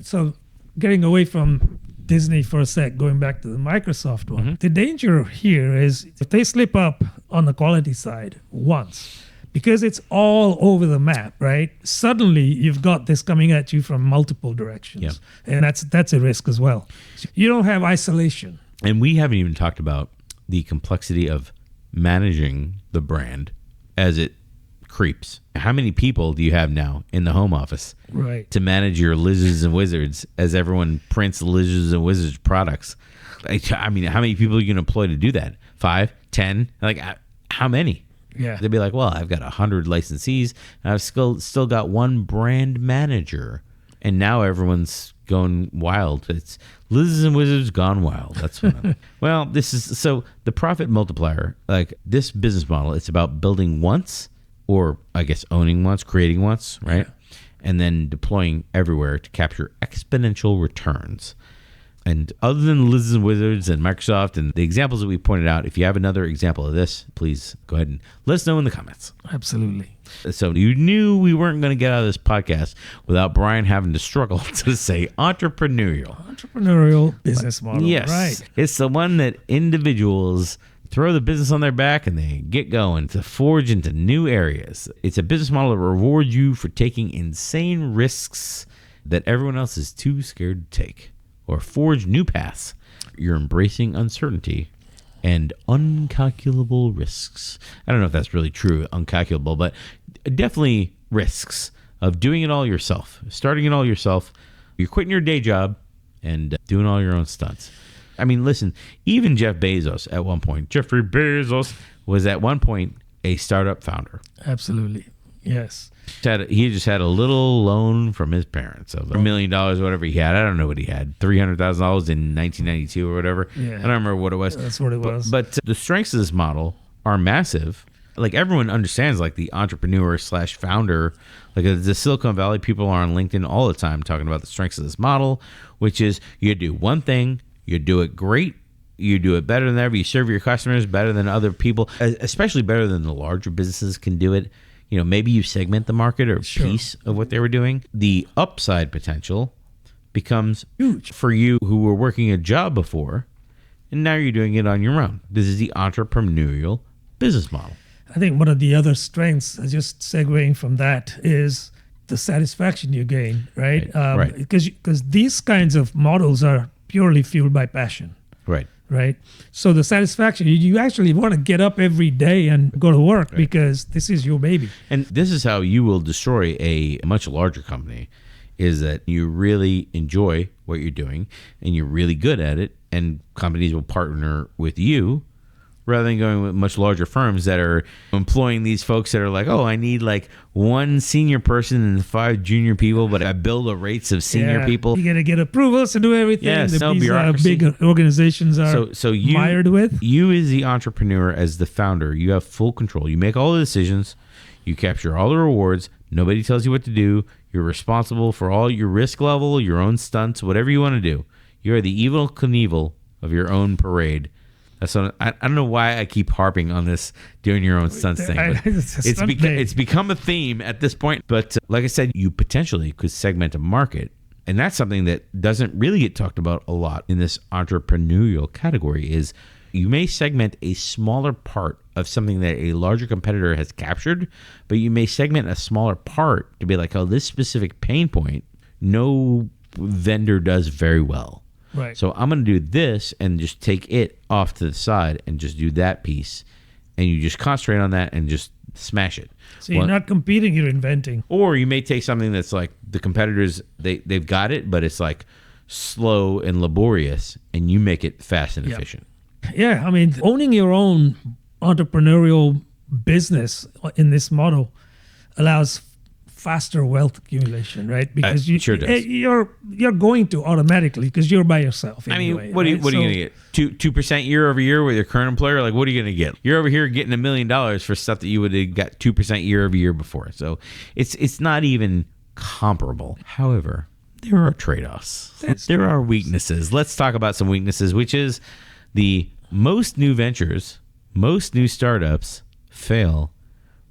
So getting away from Disney for a sec, going back to the Microsoft one, the danger here is if they slip up on the quality side once. Because it's all over the map, right? Suddenly you've got this coming at you from multiple directions. Yeah. And that's a risk as well. You don't have isolation. And we haven't even talked about the complexity of managing the brand as it creeps. How many people do you have now in the home office to manage your Lizards and Wizards as everyone prints Lizards and Wizards products? I mean, how many people are you going to employ to do that? 5, 10? Like, how many? Yeah. They'd be like, well, I've got 100 licensees, and I've still got one brand manager. And now everyone's going wild. It's Lizards and Wizards gone wild. That's what well, this is so the profit multiplier, like this business model, it's about building once, or I guess owning once, creating once, right? Yeah. And then deploying everywhere to capture exponential returns. And other than Lizards and Wizards and Microsoft and the examples that we pointed out, if you have another example of this, please go ahead and let us know in the comments. Absolutely. So you knew we weren't going to get out of this podcast without Brian having to struggle to say entrepreneurial. Entrepreneurial business model. Yes. Right. It's the one that individuals throw the business on their back and they get going to forge into new areas. It's a business model that rewards you for taking insane risks that everyone else is too scared to take, or forge new paths. You're embracing uncertainty and uncalculable risks. I don't know if that's really true, uncalculable, but definitely risks of doing it all yourself, starting it all yourself. You're quitting your day job and doing all your own stunts. I mean, listen, even Jeff Bezos at one point, Jeffrey Bezos was at one point a startup founder. Absolutely. Yes. He just had a little loan from his parents of $1 million, whatever he had. I don't know what he had, $300,000 in 1992 or whatever. Yeah. I don't remember what it was. That's what it was. But the strengths of this model are massive. Like everyone understands, like the entrepreneur / founder, like the Silicon Valley people are on LinkedIn all the time talking about the strengths of this model, which is you do one thing, you do it great, you do it better than ever, you serve your customers better than other people, especially better than the larger businesses can do it. You know, maybe you segment the market or piece of what they were doing. The upside potential becomes huge for you who were working a job before, and now you're doing it on your own. This is the entrepreneurial business model. I think one of the other strengths, just segueing from that, is the satisfaction you gain, right? Right. Because these kinds of models are purely fueled by passion. Right. So the satisfaction, you actually want to get up every day and go to work because this is your baby. And this is how you will destroy a much larger company, is that you really enjoy what you're doing and you're really good at it, and companies will partner with you rather than going with much larger firms that are employing these folks that are like, oh, I need like one senior person and 5 junior people, but I bill the rates of senior people. You got to get approvals to do everything. Yes, that no these bureaucracy. Big organizations are so you, mired with. You as the entrepreneur, as the founder, you have full control. You make all the decisions. You capture all the rewards. Nobody tells you what to do. You're responsible for all your risk level, your own stunts, whatever you want to do. You are the evil Knievel of your own parade. So I don't know why I keep harping on this doing your own stunts thing. But it's become a theme at this point. But like I said, you potentially could segment a market. And that's something that doesn't really get talked about a lot in this entrepreneurial category, is you may segment a smaller part of something that a larger competitor has captured, but you may segment a smaller part to be like, oh, this specific pain point, no vendor does very well. Right. So I'm going to do this and just take it off to the side and just do that piece. And you just concentrate on that and just smash it. So you're not competing, you're inventing. Or you may take something that's like the competitors, they've got it, but it's like slow and laborious, and you make it fast and efficient. Yeah, I mean, owning your own entrepreneurial business in this model allows faster wealth accumulation, right? Because you're going to automatically, because you're by yourself anyway. I mean, what are you going to get? 2% year over year with your current employer? Like, what are you going to get? You're over here getting $1 million for stuff that you would have got 2% year over year before. So it's not even comparable. However, there are trade-offs. There are weaknesses. Let's talk about some weaknesses, which is the most new ventures, most new startups fail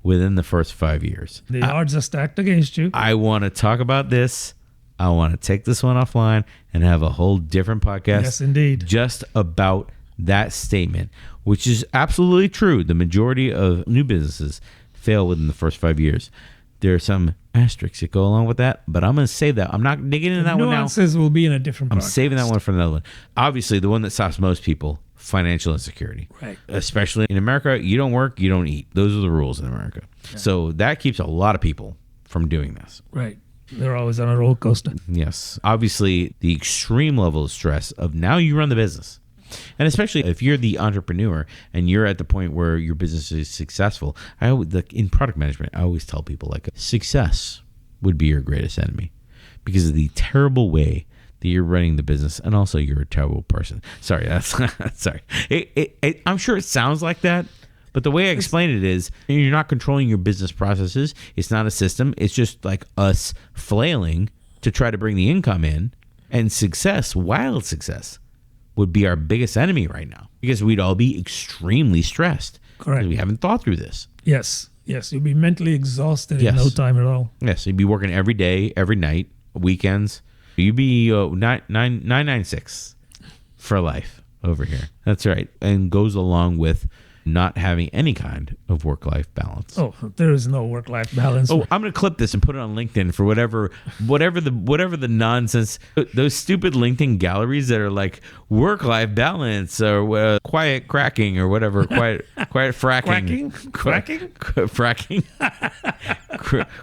within the first 5 years. The odds are stacked against you. I want to talk about this. I want to take this one offline and have a whole different podcast. Yes, indeed. Just about that statement, which is absolutely true. The majority of new businesses fail within the first 5 years. There are some asterisks that go along with that, but I'm going to save that. I'm not digging into that one now. Nuances will be in a different podcast. I'm saving that one for another one. Obviously, the one that stops most people, financial insecurity. Right. Especially in America, you don't work, you don't eat. Those are the rules in America. Yeah. So that keeps a lot of people from doing this. Right. They're always on a roller coaster. Yes. Obviously, the extreme level of stress of now you run the business. And especially if you're the entrepreneur and you're at the point where your business is successful, in product management, I always tell people like success would be your greatest enemy because of the terrible way that you're running the business, and also you're a terrible person. Sorry, that's sorry. I'm sure it sounds like that, but the way I explain it is you're not controlling your business processes. It's not a system. It's just like us flailing to try to bring the income in, and success, wild success, would be our biggest enemy right now because we'd all be extremely stressed. Correct. Because we haven't thought through this. Yes. You'll be mentally exhausted in no time at all. Yes. You'd be working every day, every night, weekends. You'd be 996 for life over here. That's right. And goes along with not having any kind of work-life balance. Oh, there is no work-life balance. Oh, I'm going to clip this and put it on LinkedIn for whatever the nonsense, those stupid LinkedIn galleries that are like work-life balance or quiet cracking or whatever, quiet fracking. Fracking?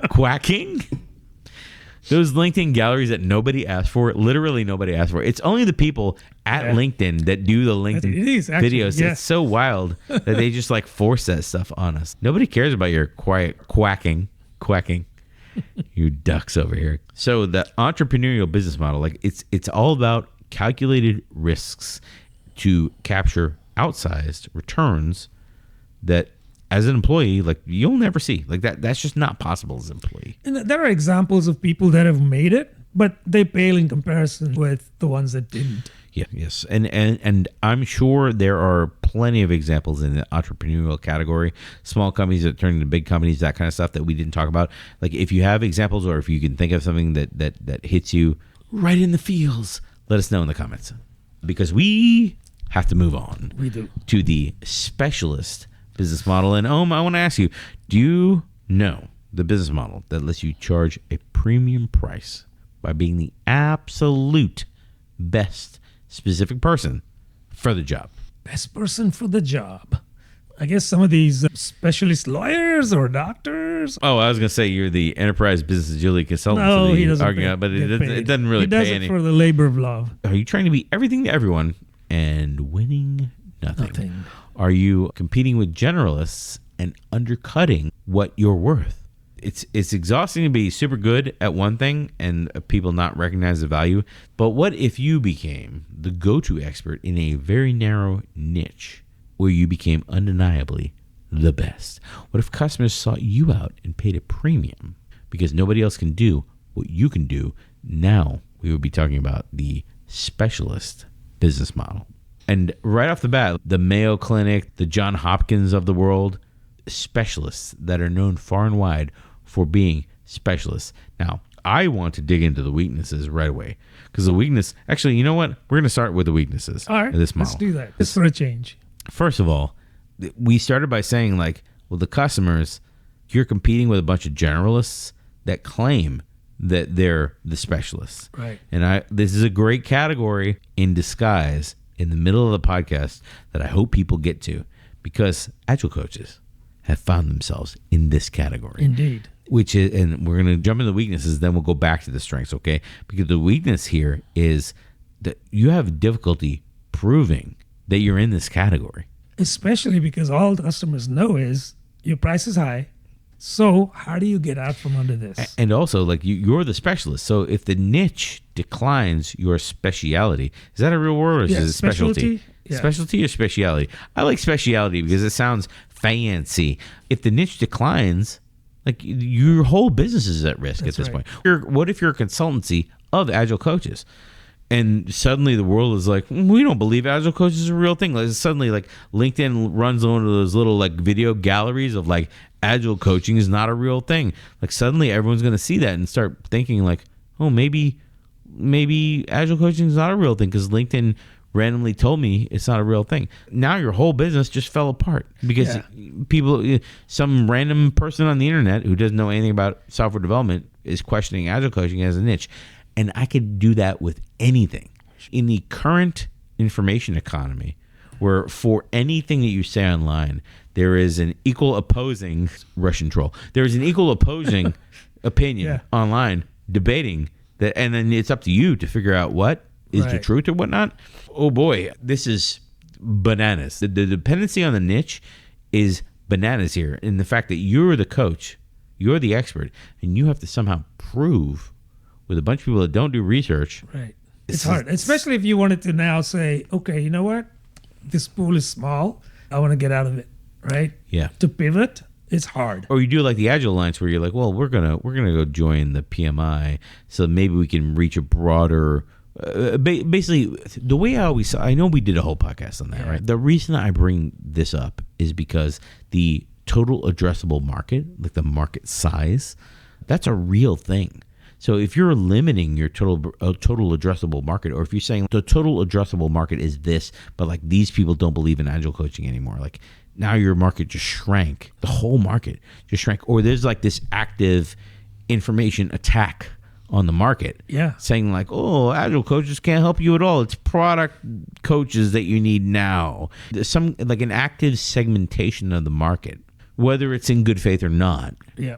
Quacking? Those LinkedIn galleries that nobody asked for, literally nobody asked for. It's only the people at LinkedIn that do the LinkedIn videos. Yeah. It's so wild that they just like force that stuff on us. Nobody cares about your quiet quacking. You ducks over here. So the entrepreneurial business model, like it's all about calculated risks to capture outsized returns that as an employee, like you'll never see. Like that's just not possible as an employee. And there are examples of people that have made it, but they pale in comparison with the ones that didn't. Yeah, yes. And I'm sure there are plenty of examples in the entrepreneurial category, small companies that turn into big companies, that kind of stuff that we didn't talk about. Like if you have examples or if you can think of something that hits you right in the feels, let us know in the comments. Because we have to move on. We do. To the specialist business model. And I want to ask you, do you know the business model that lets you charge a premium price by being the absolute best specific person for the job? Best person for the job. I guess some of these specialist lawyers or doctors. Oh, I was going to say you're the enterprise business agility consultant. No, he doesn't but it doesn't really pay any. He does it for the labor of love. Are you trying to be everything to everyone and winning nothing? Are you competing with generalists and undercutting what you're worth? It's exhausting to be super good at one thing and people not recognize the value. But what if you became the go-to expert in a very narrow niche where you became undeniably the best? What if customers sought you out and paid a premium because nobody else can do what you can do? Now we would be talking about the specialist business model. And right off the bat, the Mayo Clinic, the John Hopkins of the world, specialists that are known far and wide for being specialists. Now, I want to dig into the weaknesses right away because the weakness, actually, you know what? We're going to start with the weaknesses of this model. Let's do that. Just for a change. First of all, we started by saying like, well, the customers, you're competing with a bunch of generalists that claim that they're the specialists. Right. And this is a great category in disguise in the middle of the podcast that I hope people get to because Agile coaches have found themselves in this category. Indeed. Which is, and we're going to jump into the weaknesses, then we'll go back to the strengths, okay? Because the weakness here is that you have difficulty proving that you're in this category. Especially because all the customers know is your price is high. So how do you get out from under this? And also, like you're the specialist. So if the niche declines your speciality, is that a real word or is it specialty? Yeah. Specialty or speciality? I like speciality because it sounds fancy. If the niche declines, like your whole business is at risk. That's at this point. What if you're a consultancy of Agile coaches? And suddenly the world is like, we don't believe Agile coaches is a real thing. Like suddenly, like LinkedIn runs one of those little like video galleries of like Agile coaching is not a real thing. Like suddenly everyone's going to see that and start thinking like, oh, maybe Agile coaching is not a real thing because LinkedIn randomly told me it's not a real thing. Now your whole business just fell apart because people, some random person on the internet who doesn't know anything about software development is questioning Agile coaching as a niche. And I could do that with anything. In the current information economy, where for anything that you say online, there is an equal opposing Russian troll. There is an equal opposing opinion online debating that, and then it's up to you to figure out what is the truth or whatnot. Oh boy, this is bananas. The dependency on the niche is bananas here. In the fact that you're the coach, you're the expert, and you have to somehow prove with a bunch of people that don't do research. Right. It's hard, especially if you wanted to now say, okay, you know what? This pool is small. I want to get out of it. Right? Yeah. To pivot, it's hard. Or you do like the Agile Alliance where you're like, well, we're gonna go join the PMI, so maybe we can reach a broader. Basically, the way I know we did a whole podcast on that, right? The reason I bring this up is because the total addressable market, like the market size, that's a real thing. So if you're limiting your total addressable market, or if you're saying the total addressable market is this, but like these people don't believe in Agile coaching anymore, like now your market just shrank. The whole market just shrank. Or there's like this active information attack on the market. Yeah. Saying like, oh, Agile coaches can't help you at all. It's product coaches that you need now. There's some like an active segmentation of the market, whether it's in good faith or not. Yeah.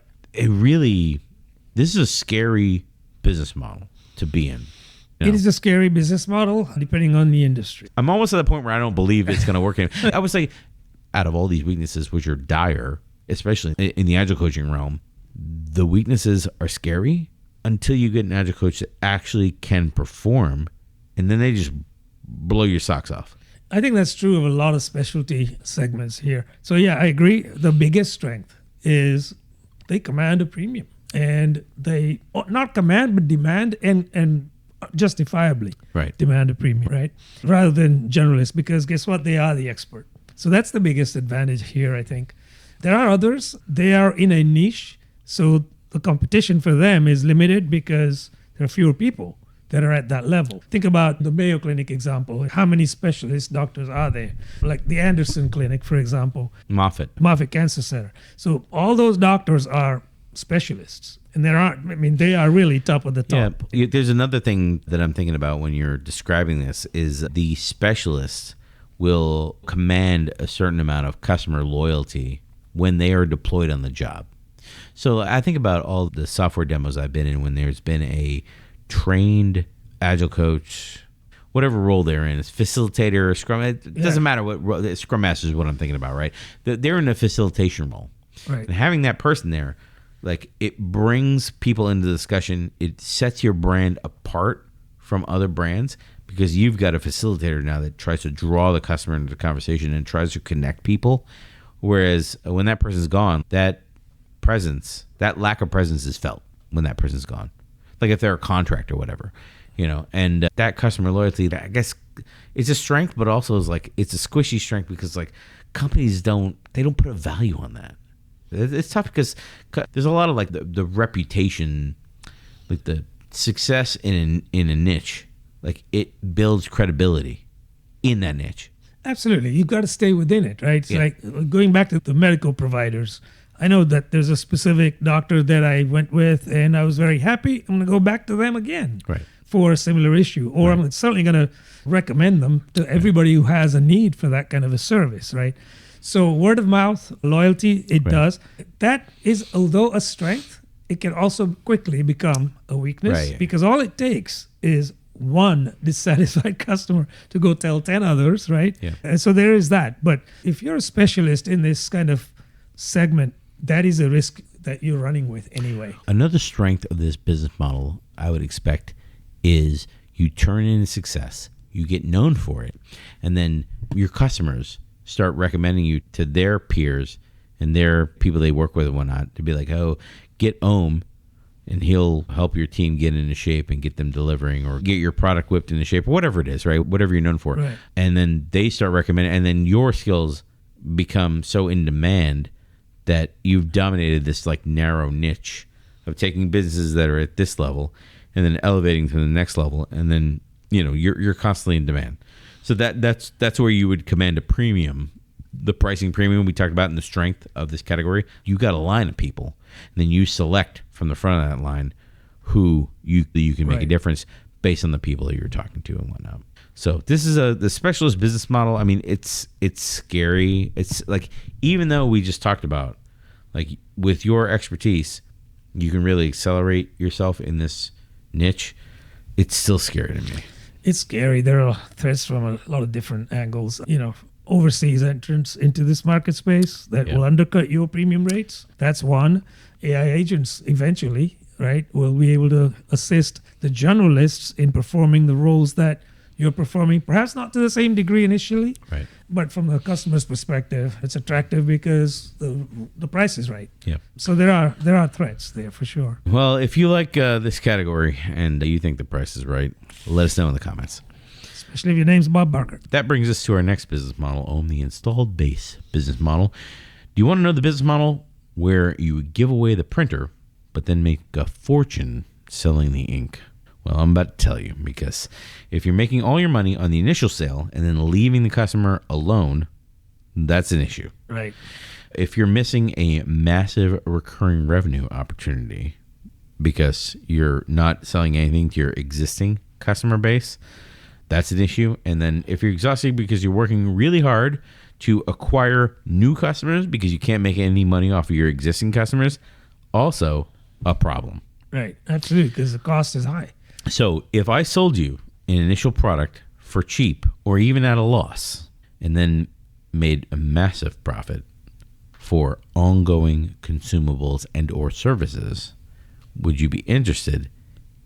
This is a scary business model to be in. It is a scary business model, depending on the industry. I'm almost at the point where I don't believe it's going to work. I would say, out of all these weaknesses, which are dire, especially in the Agile coaching realm, the weaknesses are scary until you get an Agile coach that actually can perform, and then they just blow your socks off. I think that's true of a lot of specialty segments here. So yeah, I agree. The biggest strength is they command a premium. And they not command, but demand and justifiably demand a premium, right? Rather than generalists, because guess what? They are the expert. So that's the biggest advantage here, I think. There are others. They are in a niche. So the competition for them is limited because there are fewer people that are at that level. Think about the Mayo Clinic example. How many specialist doctors are there? Like the Anderson Clinic, for example. Moffitt Cancer Center. So all those doctors are specialists, and they are really top of the top. Yeah, there's another thing that I'm thinking about when you're describing this is the specialists will command a certain amount of customer loyalty when they are deployed on the job. So I think about all the software demos I've been in when there's been a trained Agile coach, whatever role they're in, it's facilitator or Scrum, it doesn't matter what role, Scrum Master is what I'm thinking about, right? They're in a facilitation role. Right. And having that person there, like, it brings people into the discussion. It sets your brand apart from other brands because you've got a facilitator now that tries to draw the customer into the conversation and tries to connect people. Whereas when that person's gone, that lack of presence is felt when that person's gone. Like if they're a contractor or whatever, and that customer loyalty, I guess it's a strength, but also is like, it's a squishy strength because like companies don't put a value on that. It's tough because there's a lot of like the reputation, like the success in a niche, like it builds credibility in that niche. Absolutely. You've got to stay within it, right? It's like going back to the medical providers. I know that there's a specific doctor that I went with and I was very happy. I'm going to go back to them again for a similar issue. Or I'm certainly going to recommend them to everybody who has a need for that kind of a service, right? So word of mouth, loyalty, it does. That is, although a strength, it can also quickly become a weakness because all it takes is one dissatisfied customer to go tell 10 others, right? Yeah. And so there is that. But if you're a specialist in this kind of segment, that is a risk that you're running with anyway. Another strength of this business model, I would expect, is you turn in success, you get known for it, and then your customers start recommending you to their peers and their people they work with and whatnot to be like, oh, get Ohm and he'll help your team get into shape and get them delivering, or get your product whipped into shape, or whatever it is, right? Whatever you're known for. Right. And then they start recommending, and then your skills become so in demand that you've dominated this like narrow niche of taking businesses that are at this level and then elevating to the next level. And then, you're constantly in demand. So that's where you would command a premium. The pricing premium we talked about and the strength of this category. You got a line of people, and then you select from the front of that line who you can make a difference based on the people that you're talking to and whatnot. So this is the specialist business model. I mean, it's scary. It's like, even though we just talked about, like, with your expertise, you can really accelerate yourself in this niche, it's still scary to me. It's scary. There are threats from a lot of different angles. Overseas entrance into this market space that will undercut your premium rates. That's one. AI agents eventually, right, will be able to assist the generalists in performing the roles that you're performing, perhaps not to the same degree initially, right? But from the customer's perspective, it's attractive because the price is right. Yeah. So there are threats there for sure. Well, if you like this category and you think the price is right, let us know in the comments. Especially if your name's Bob Barker. That brings us to our next business model, own the installed base business model. Do you want to know the business model where you give away the printer, but then make a fortune selling the ink? Well, I'm about to tell you, because if you're making all your money on the initial sale and then leaving the customer alone, that's an issue. Right. If you're missing a massive recurring revenue opportunity because you're not selling anything to your existing customer base, that's an issue. And then if you're exhausted because you're working really hard to acquire new customers because you can't make any money off of your existing customers, also a problem. Right. Absolutely, because the cost is high. So if I sold you an initial product for cheap or even at a loss and then made a massive profit for ongoing consumables and or services, would you be interested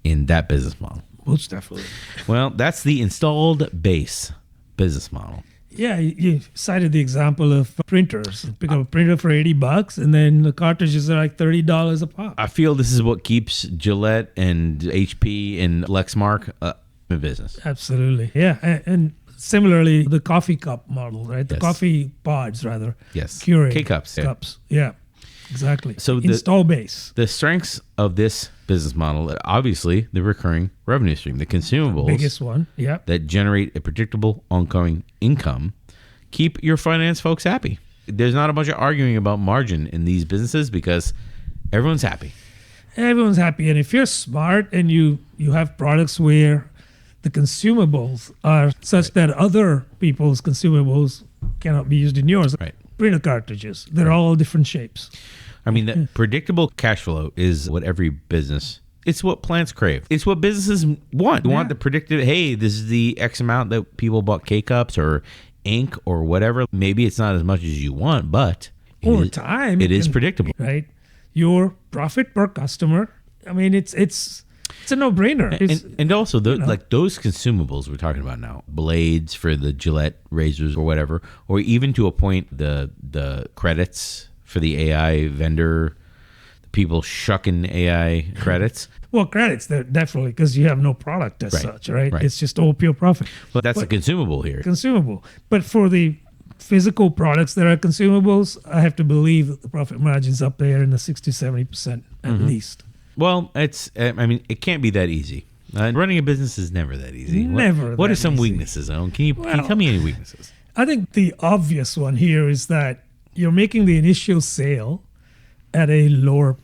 in that business model? Most definitely. Well, that's the installed base business model. Yeah, you cited the example of printers. Pick up a printer for $80, and then the cartridges are like $30 a pop. I feel this is what keeps Gillette and HP and Lexmark in business. Absolutely. Yeah, and similarly, the coffee cup model, right? The coffee pods, rather. Yes. Keurig K-cups. Cups. Yeah, exactly. So install base. The strengths of this business model, obviously, the recurring revenue stream, the consumables. Biggest one, yeah. That generate a predictable ongoing income, keep your finance folks happy. There's not a bunch of arguing about margin in these businesses because everyone's happy. Everyone's happy. And if you're smart and you have products where the consumables are such that other people's consumables cannot be used in yours. Right. Printer cartridges, they're all different shapes. I mean, the predictable cash flow is what every business, it's what plants crave. It's what businesses want. You want the predictive, hey, this is the X amount that people bought K-cups or ink or whatever. Maybe it's not as much as you want, but over time, it is predictable. Right? Your profit per customer, I mean, it's a no-brainer. And also, like those consumables we're talking about now, blades for the Gillette razors or whatever, or even to a point, the credits for the AI vendor, the people shucking AI credits. Well, credits, they're definitely, because you have no product as such, right? It's just all pure profit. Well, that's a consumable here. Consumable. But for the physical products that are consumables, I have to believe that the profit margin's up there in the 60-70% at least. Well, it can't be that easy. Running a business is never that easy. What are some weaknesses, Owen? Can you tell me any weaknesses? I think the obvious one here is that you're making the initial sale at a lower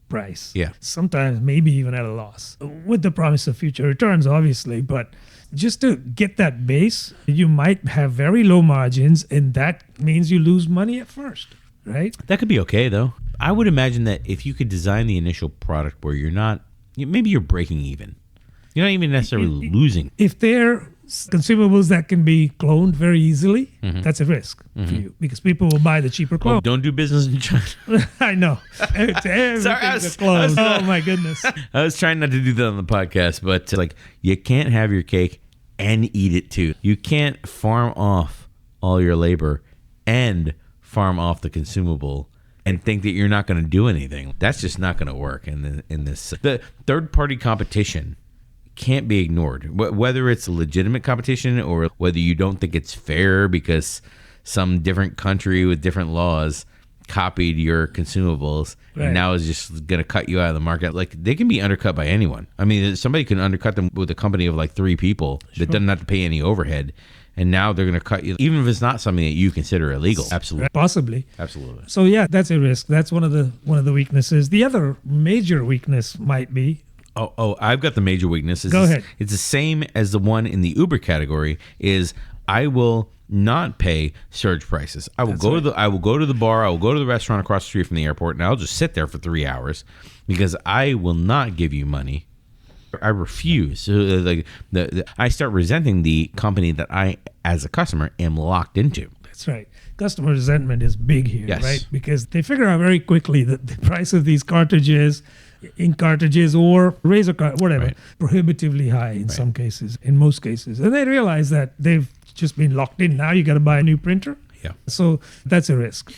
price. Yeah. Sometimes maybe even at a loss, with the promise of future returns, obviously. But just to get that base, you might have very low margins, and that means you lose money at first, right? That could be okay, though. I would imagine that if you could design the initial product where maybe you're breaking even. You're not even necessarily losing. If they're consumables that can be cloned very easily, that's a risk for you because people will buy the cheaper clone. Oh, don't do business in China. I know. Everything's a clone. Oh, my goodness. I was trying not to do that on the podcast, but like you can't have your cake and eat it too. You can't farm off all your labor and farm off the consumable and think that you're not going to do anything. That's just not going to work in this. The third-party competition can't be ignored, whether it's legitimate competition or whether you don't think it's fair because some different country with different laws copied your consumables and now is just going to cut you out of the market. Like, they can be undercut by anyone. I mean, somebody can undercut them with a company of like 3 people that doesn't have to pay any overhead, And now they're going to cut you, even if it's not something that you consider illegal. Absolutely. Possibly. Absolutely. So yeah, that's a risk. That's one of the weaknesses. The other major weakness might be. Oh, I've got the major weakness. Go ahead. It's the same as the one in the Uber category. Is I will not pay surge prices. I will go to the bar. I will go to the restaurant across the street from the airport, and I'll just sit there for 3 hours because I will not give you money. I refuse. So I start resenting the company that I, as a customer, am locked into. That's right. Customer resentment is big here, Yes. right? Because they figure out very quickly that the price of these cartridges, ink cartridges or razor whatever, prohibitively high in some cases, in most cases. And they realize that they've just been locked in. Now you got to buy a new printer. Yeah. So that's a risk.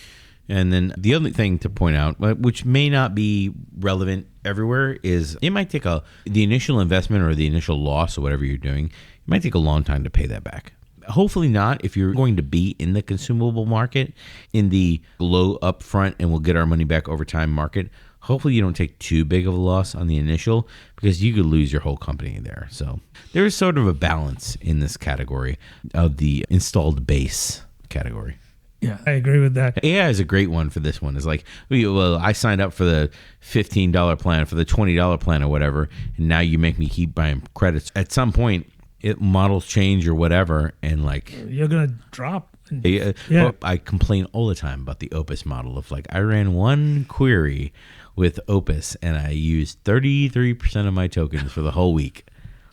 And then the other thing to point out, which may not be relevant everywhere, is it might take the initial investment or the initial loss or whatever you're doing, it might take a long time to pay that back. Hopefully not if you're going to be in the consumable market, in the low upfront and we'll get our money back over time market. Hopefully you don't take too big of a loss on the initial because you could lose your whole company there. So there is sort of a balance in this category of the installed base category. Yeah, I agree with that. AI is a great one for this one. It's like, well, I signed up for the $15 plan, for the $20 plan or whatever, and now you make me keep buying credits. At some point, models change or whatever, and like... You're going to drop. I complain all the time about the Opus model of like, I ran one query with Opus, and I used 33% of my tokens for the whole week.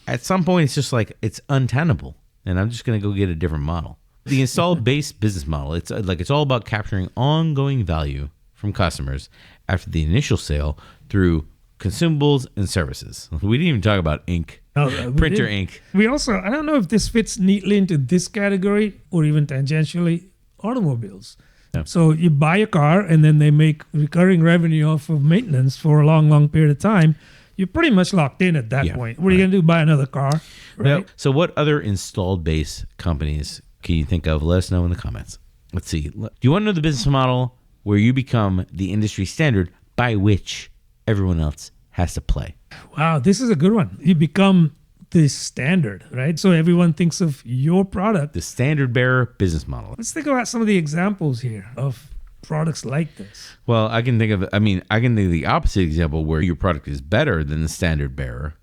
At some point, it's just like, it's untenable, and I'm just going to go get a different model. The installed base business model, it's all about capturing ongoing value from customers after the initial sale through consumables and services. We didn't even talk about ink, printer ink. We also, I don't know if this fits neatly into this category or even tangentially, automobiles. Yeah. So you buy a car and then they make recurring revenue off of maintenance for a long, long period of time. You're pretty much locked in at that point. What are you going to do? Buy another car? Right? Now, so what other installed base companies can you think of? Let us know in the comments. Let's see. Do you want to know the business model where you become the industry standard by which everyone else has to play? Wow, this is a good one. You become the standard, right? So everyone thinks of your product. The standard bearer business model. Let's think about some of the examples here of products like this. Well, I can think of the opposite example where your product is better than the standard bearer,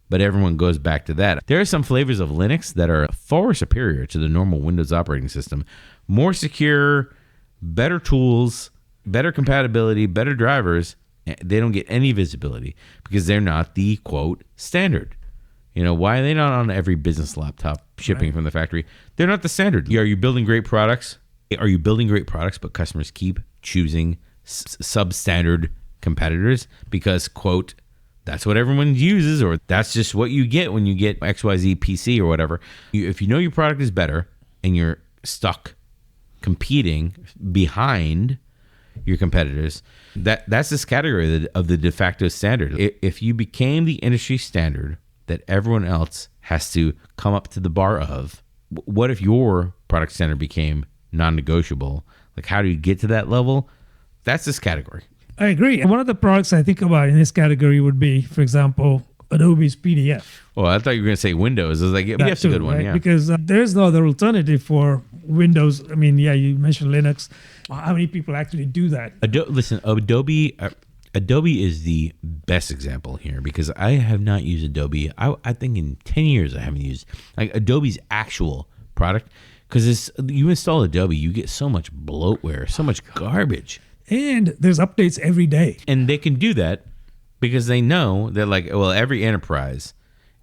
but everyone goes back to that. There are some flavors of Linux that are far superior to the normal Windows operating system. More secure, better tools, better compatibility, better drivers. They don't get any visibility because they're not the, quote, standard. You know, why are they not on every business laptop shipping from the factory? They're not the standard. Are you building great products? Are you building great products, but customers keep choosing substandard competitors because, quote, that's what everyone uses, or that's just what you get when you get XYZ PC or whatever. If you know your product is better and you're stuck competing behind your competitors, that's this category of the de facto standard. If you became the industry standard that everyone else has to come up to the bar of, what if your product standard became non-negotiable? Like, how do you get to that level? That's this category. I agree. One of the products I think about in this category would be, for example, Adobe's PDF. Well, I thought you were going to say Windows. I was like, PDF's a good one, right? yeah. Because there's no other alternative for Windows. I mean, yeah, you mentioned Linux. How many people actually do that? Listen, Adobe is the best example here because I have not used Adobe. I think in 10 years I haven't used like Adobe's actual product because you install Adobe, you get so much bloatware, so much garbage. And there's updates every day. And they can do that because they know that, like, well, every enterprise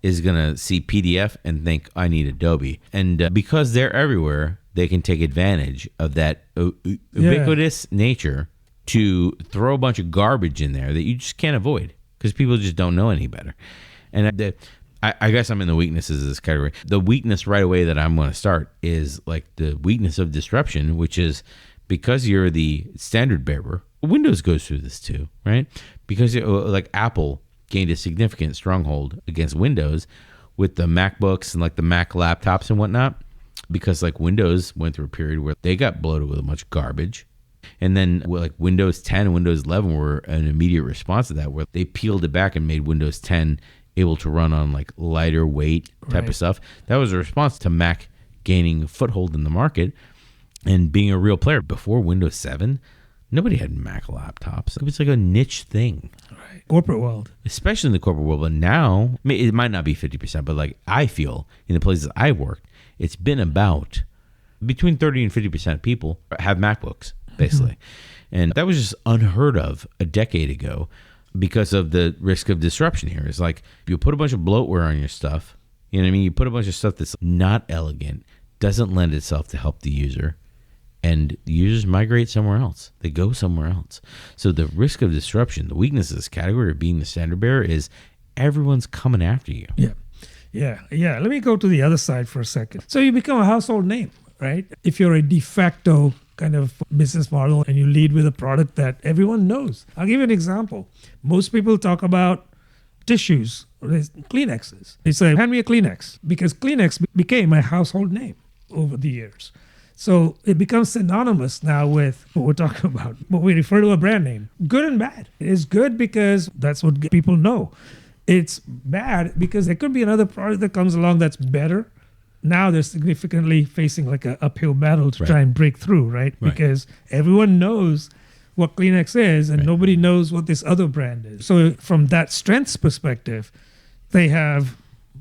is going to see PDF and think, I need Adobe. And because they're everywhere, they can take advantage of that ubiquitous nature to throw a bunch of garbage in there that you just can't avoid because people just don't know any better. And I guess I'm in the weaknesses of this category. The weakness right away that I'm going to start is like the weakness of disruption, which is because you're the standard bearer. Windows goes through this too, right? Because like Apple gained a significant stronghold against Windows with the MacBooks and like the Mac laptops and whatnot, because like Windows went through a period where they got bloated with a bunch of garbage. And then like Windows 10 and Windows 11 were an immediate response to that, where they peeled it back and made Windows 10 able to run on like lighter weight type of stuff. That was a response to Mac gaining a foothold in the market and being a real player. Before Windows 7, nobody had Mac laptops. It was like a niche thing. Right. Corporate world. Especially in the corporate world. But now, I mean, it might not be 50%, but like I feel in the places I worked, it's been about between 30 and 50% of people have MacBooks, basically. And that was just unheard of a decade ago because of the risk of disruption here. It's like you put a bunch of bloatware on your stuff. You know what I mean? You put a bunch of stuff that's not elegant, doesn't lend itself to help the user, and the users migrate somewhere else. They go somewhere else. So the risk of disruption, the weakness of this category of being the standard bearer is everyone's coming after you. Yeah. Let me go to the other side for a second. So you become a household name, right? If you're a de facto kind of business model and you lead with a product that everyone knows. I'll give you an example. Most people talk about tissues, Kleenexes. They say, hand me a Kleenex, because Kleenex became a household name over the years. So it becomes synonymous now with what we're talking about, what we refer to a brand name. Good and bad. It's good because that's what people know. It's bad because there could be another product that comes along that's better. Now they're significantly facing like an uphill battle to try and break through, right? Because everyone knows what Kleenex is and nobody knows what this other brand is. So from that strengths perspective, they have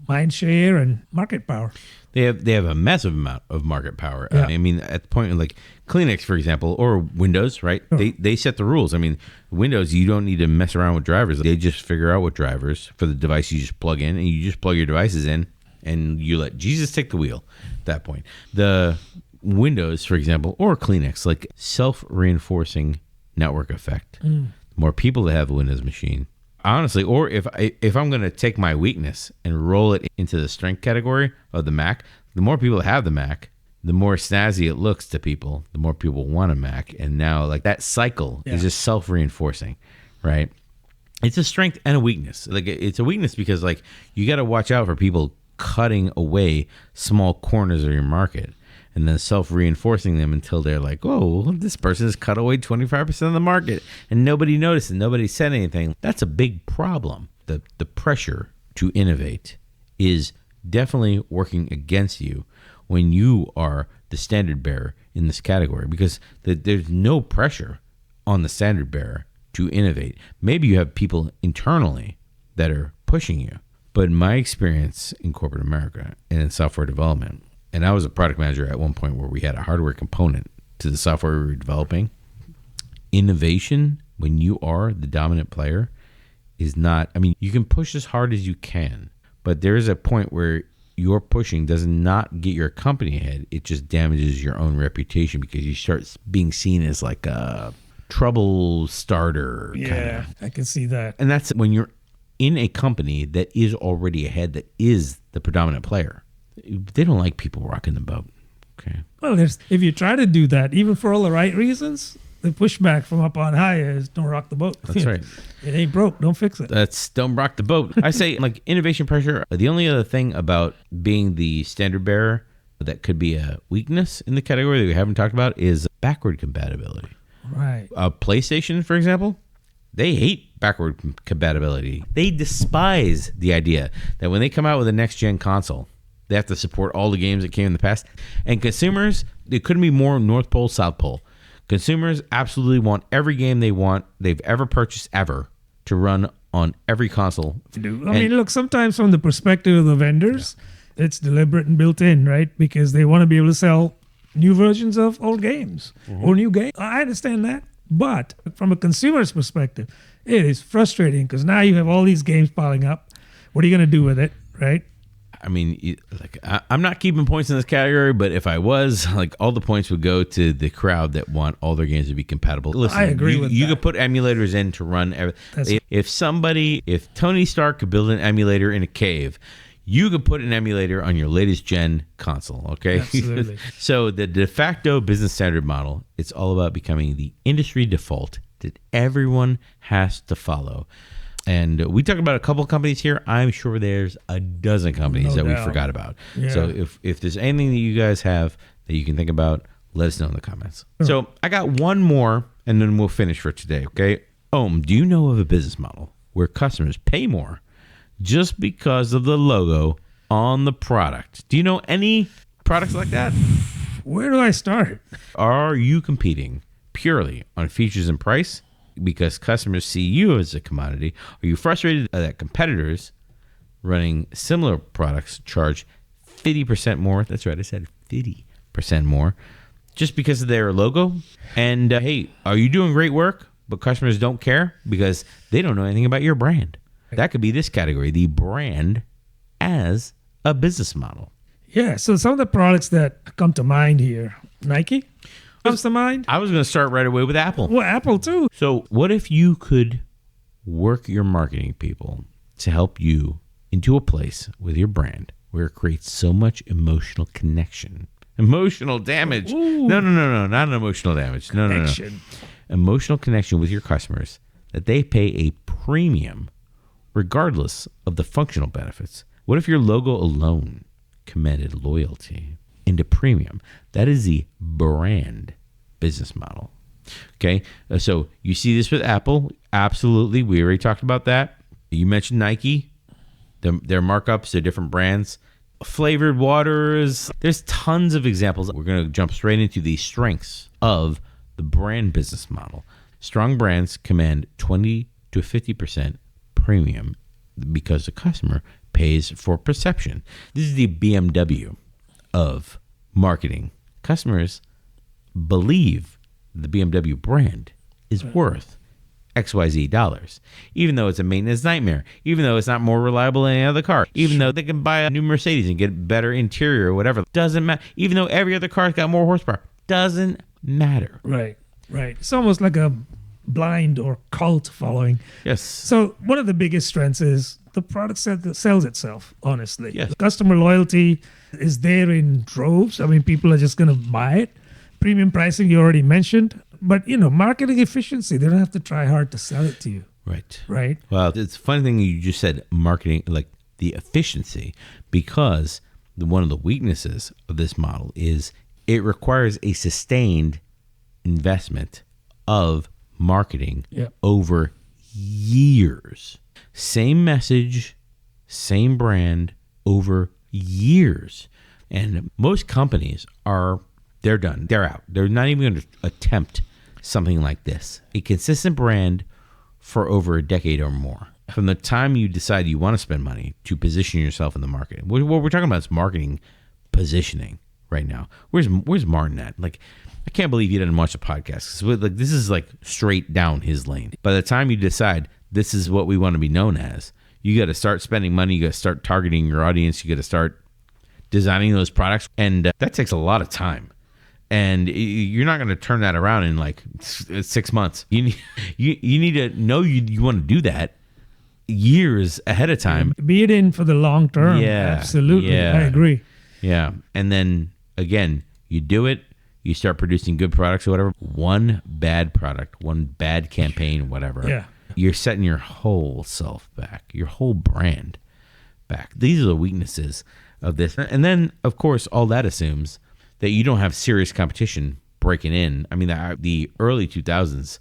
mind share and market power. They have a massive amount of market power. Yeah. I mean, at the point like Kleenex, for example, or Windows, right? Sure. They set the rules. I mean, Windows, you don't need to mess around with drivers. They just figure out what drivers for the device you just plug in, and you just plug your devices in, and you let Jesus take the wheel at that point. The Windows, for example, or Kleenex, like self-reinforcing network effect. The more people that have a Windows machine, honestly, or if I'm going to take my weakness and roll it into the strength category of the Mac, the more people that have the Mac, the more snazzy it looks to people, the more people want a Mac. And now like that cycle is just self-reinforcing, right? It's a strength and a weakness. Like it's a weakness because like you got to watch out for people cutting away small corners of your market and then self-reinforcing them until they're like, oh, this person has cut away 25% of the market and nobody noticed and nobody said anything. That's a big problem. The pressure to innovate is definitely working against you when you are the standard bearer in this category, because there's no pressure on the standard bearer to innovate. Maybe you have people internally that are pushing you, but in my experience in corporate America and in software development, and I was a product manager at one point where we had a hardware component to the software we were developing. Innovation, when you are the dominant player, is not, I mean, you can push as hard as you can, but there is a point where your pushing does not get your company ahead. It just damages your own reputation because you start being seen as like a trouble starter. Yeah, I can see that. And that's when you're in a company that is already ahead, that is the predominant player. They don't like people rocking the boat. Okay. Well, if you try to do that, even for all the right reasons, the pushback from up on high is don't rock the boat. That's right. It ain't broke. Don't fix it. That's don't rock the boat. I say like innovation pressure. The only other thing about being the standard bearer that could be a weakness in the category that we haven't talked about is backward compatibility. Right. PlayStation, for example, they hate backward compatibility. They despise the idea that when they come out with a next-gen console, they have to support all the games that came in the past. And consumers, it couldn't be more North Pole, South Pole. Consumers absolutely want every game they've ever purchased ever to run on every console. I mean, look, sometimes from the perspective of the vendors, it's deliberate and built in, right? Because they want to be able to sell new versions of old games or new games. I understand that. But from a consumer's perspective, it is frustrating because now you have all these games piling up. What are you going to do with it, right? I mean, like I'm not keeping points in this category, but if I was, like all the points would go to the crowd that want all their games to be compatible. Listen, I agree with that. You could put emulators in to run everything. If Tony Stark could build an emulator in a cave, you could put an emulator on your latest gen console, okay? Absolutely. So the de facto business standard model, it's all about becoming the industry default that everyone has to follow. And we talked about a couple of companies here. I'm sure there's a dozen companies that we forgot about. Yeah. So if there's anything that you guys have that you can think about, let us know in the comments. Sure. So I got one more, and then we'll finish for today, okay? Do you know of a business model where customers pay more just because of the logo on the product? Do you know any products like that? Where do I start? Are you competing purely on features and price because customers see you as a commodity? Are you frustrated that competitors running similar products charge 50% more? That's right, I said 50% more just because of their logo. And hey, are you doing great work, but customers don't care because they don't know anything about your brand? That could be this category, the brand as a business model. Yeah, so some of the products that come to mind here, Nike comes to mind. I was going to start right away with Apple. Well, Apple too. So what if you could work your marketing people to help you into a place with your brand where it creates so much emotional connection? Emotional damage. Ooh. No, not an emotional damage. No. Emotional connection with your customers that they pay a premium regardless of the functional benefits. What if your logo alone commanded loyalty into premium? That is the brand business model. Okay, so you see this with Apple. Absolutely. We already talked about that. You mentioned Nike, their markups, their different brands. Flavored waters. There's tons of examples. We're going to jump straight into the strengths of the brand business model. Strong brands command 20 to 50% premium because the customer pays for perception. This is the BMW of marketing. Customers believe the BMW brand is worth XYZ dollars, even though it's a maintenance nightmare, even though it's not more reliable than any other car, even though they can buy a new Mercedes and get better interior or whatever. Doesn't matter. Even though every other car's got more horsepower. Doesn't matter. Right. It's almost like a blind or cult following. Yes. So one of the biggest strengths is the product that sells itself, honestly. Yes. Customer loyalty is there in droves. I mean, people are just going to buy it. Premium pricing, you already mentioned. But, marketing efficiency, they don't have to try hard to sell it to you. Right. Well, it's a funny thing you just said, marketing, like the efficiency, because one of the weaknesses of this model is it requires a sustained investment of marketing over years. Same message, same brand over years. And most companies they're done. They're out. They're not even going to attempt something like this. A consistent brand for over a decade or more. From the time you decide you want to spend money to position yourself in the market. What we're talking about is marketing positioning right now. Where's Martin at? Like, I can't believe he didn't watch the podcast. Like, this is like straight down his lane. By the time you decide this is what we want to be known as, you got to start spending money. You got to start targeting your audience. You got to start designing those products. And that takes a lot of time. And you're not going to turn that around in like 6 months. You need to know you want to do that years ahead of time. Be it in for the long term. Yeah, absolutely. yeah. I agree. Yeah. And then again, you do it. You start producing good products or whatever. One bad product, one bad campaign, whatever. Yeah. You're setting your whole self back, your whole brand back. These are the weaknesses of this. And then, of course, all that assumes that you don't have serious competition breaking in. I mean, the early 2000s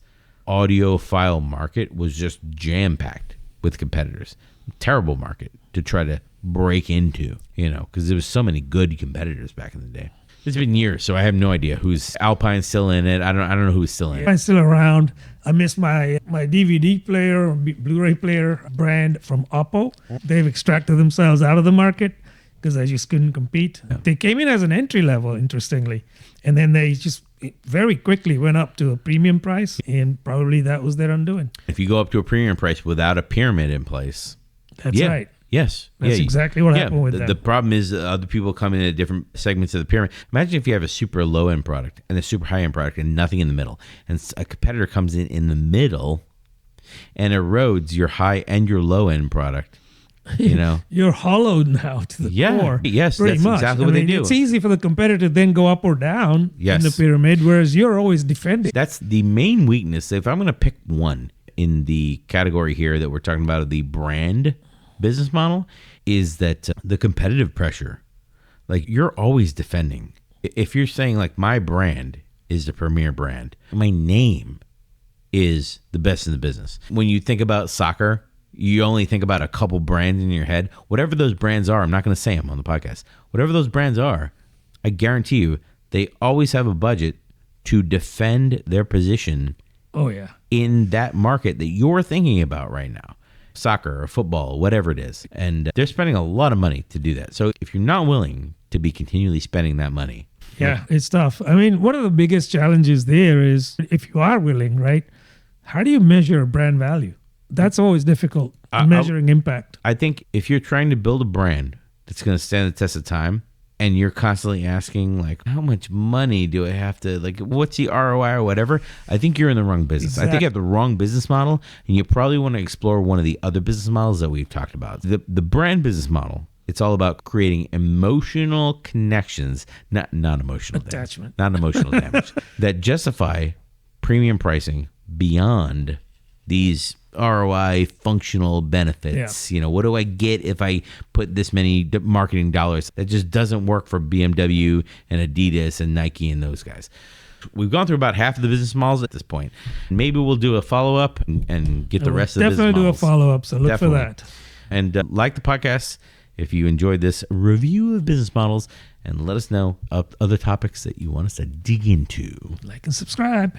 audiophile market was just jam-packed with competitors. Terrible market to try to break into, because there was so many good competitors back in the day. It's been years, so I have no idea who's Alpine's still in it. I don't know who's still in it. I'm still around. I miss my DVD player or Blu-ray player brand from Oppo. They've extracted themselves out of the market because I just couldn't compete. Yeah. They came in as an entry level, interestingly, and then they just very quickly went up to a premium price, and probably that was their undoing. If you go up to a premium price without a pyramid in place, that's right. Yes. That's exactly what happened with them. The problem is other people come in at different segments of the pyramid. Imagine if you have a super low-end product and a super high-end product and nothing in the middle, and a competitor comes in the middle and erodes your high and your low-end product. You're hollowed now to the core. Yes, pretty that's much. exactly what they do. It's easy for the competitor to then go up or down in the pyramid, whereas you're always defending. That's the main weakness. If I'm going to pick one in the category here that we're talking about, the brand business model, is that the competitive pressure. Like, you're always defending. If you're saying, like, my brand is the premier brand, my name is the best in the business. When you think about soccer, you only think about a couple brands in your head. Whatever those brands are, I'm not going to say them on the podcast. Whatever those brands are I guarantee you, they always have a budget to defend their position in that market that you're thinking about right now. Soccer or football, whatever it is. And they're spending a lot of money to do that. So if you're not willing to be continually spending that money. Yeah, it's tough. I mean, one of the biggest challenges there is if you are willing, right? How do you measure brand value? That's always difficult, measuring impact. I think if you're trying to build a brand that's going to stand the test of time, and you're constantly asking, like, how much money do I have to, like, what's the ROI or whatever? I think you're in the wrong business. Exactly. I think you have the wrong business model, and you probably want to explore one of the other business models that we've talked about. The brand business model, it's all about creating emotional connections, not emotional attachment, damage, not emotional damage, that justify premium pricing beyond these ROI functional benefits. You know, what do I get if I put this many marketing dollars? That just doesn't work for BMW and Adidas and Nike and those guys. We've gone through about half of the business models at this point. Maybe we'll do a follow-up and get the rest of the business models. Definitely do a follow-up, so look for that. And like the podcast if you enjoyed this review of business models, and let us know of other topics that you want us to dig into. Like and subscribe.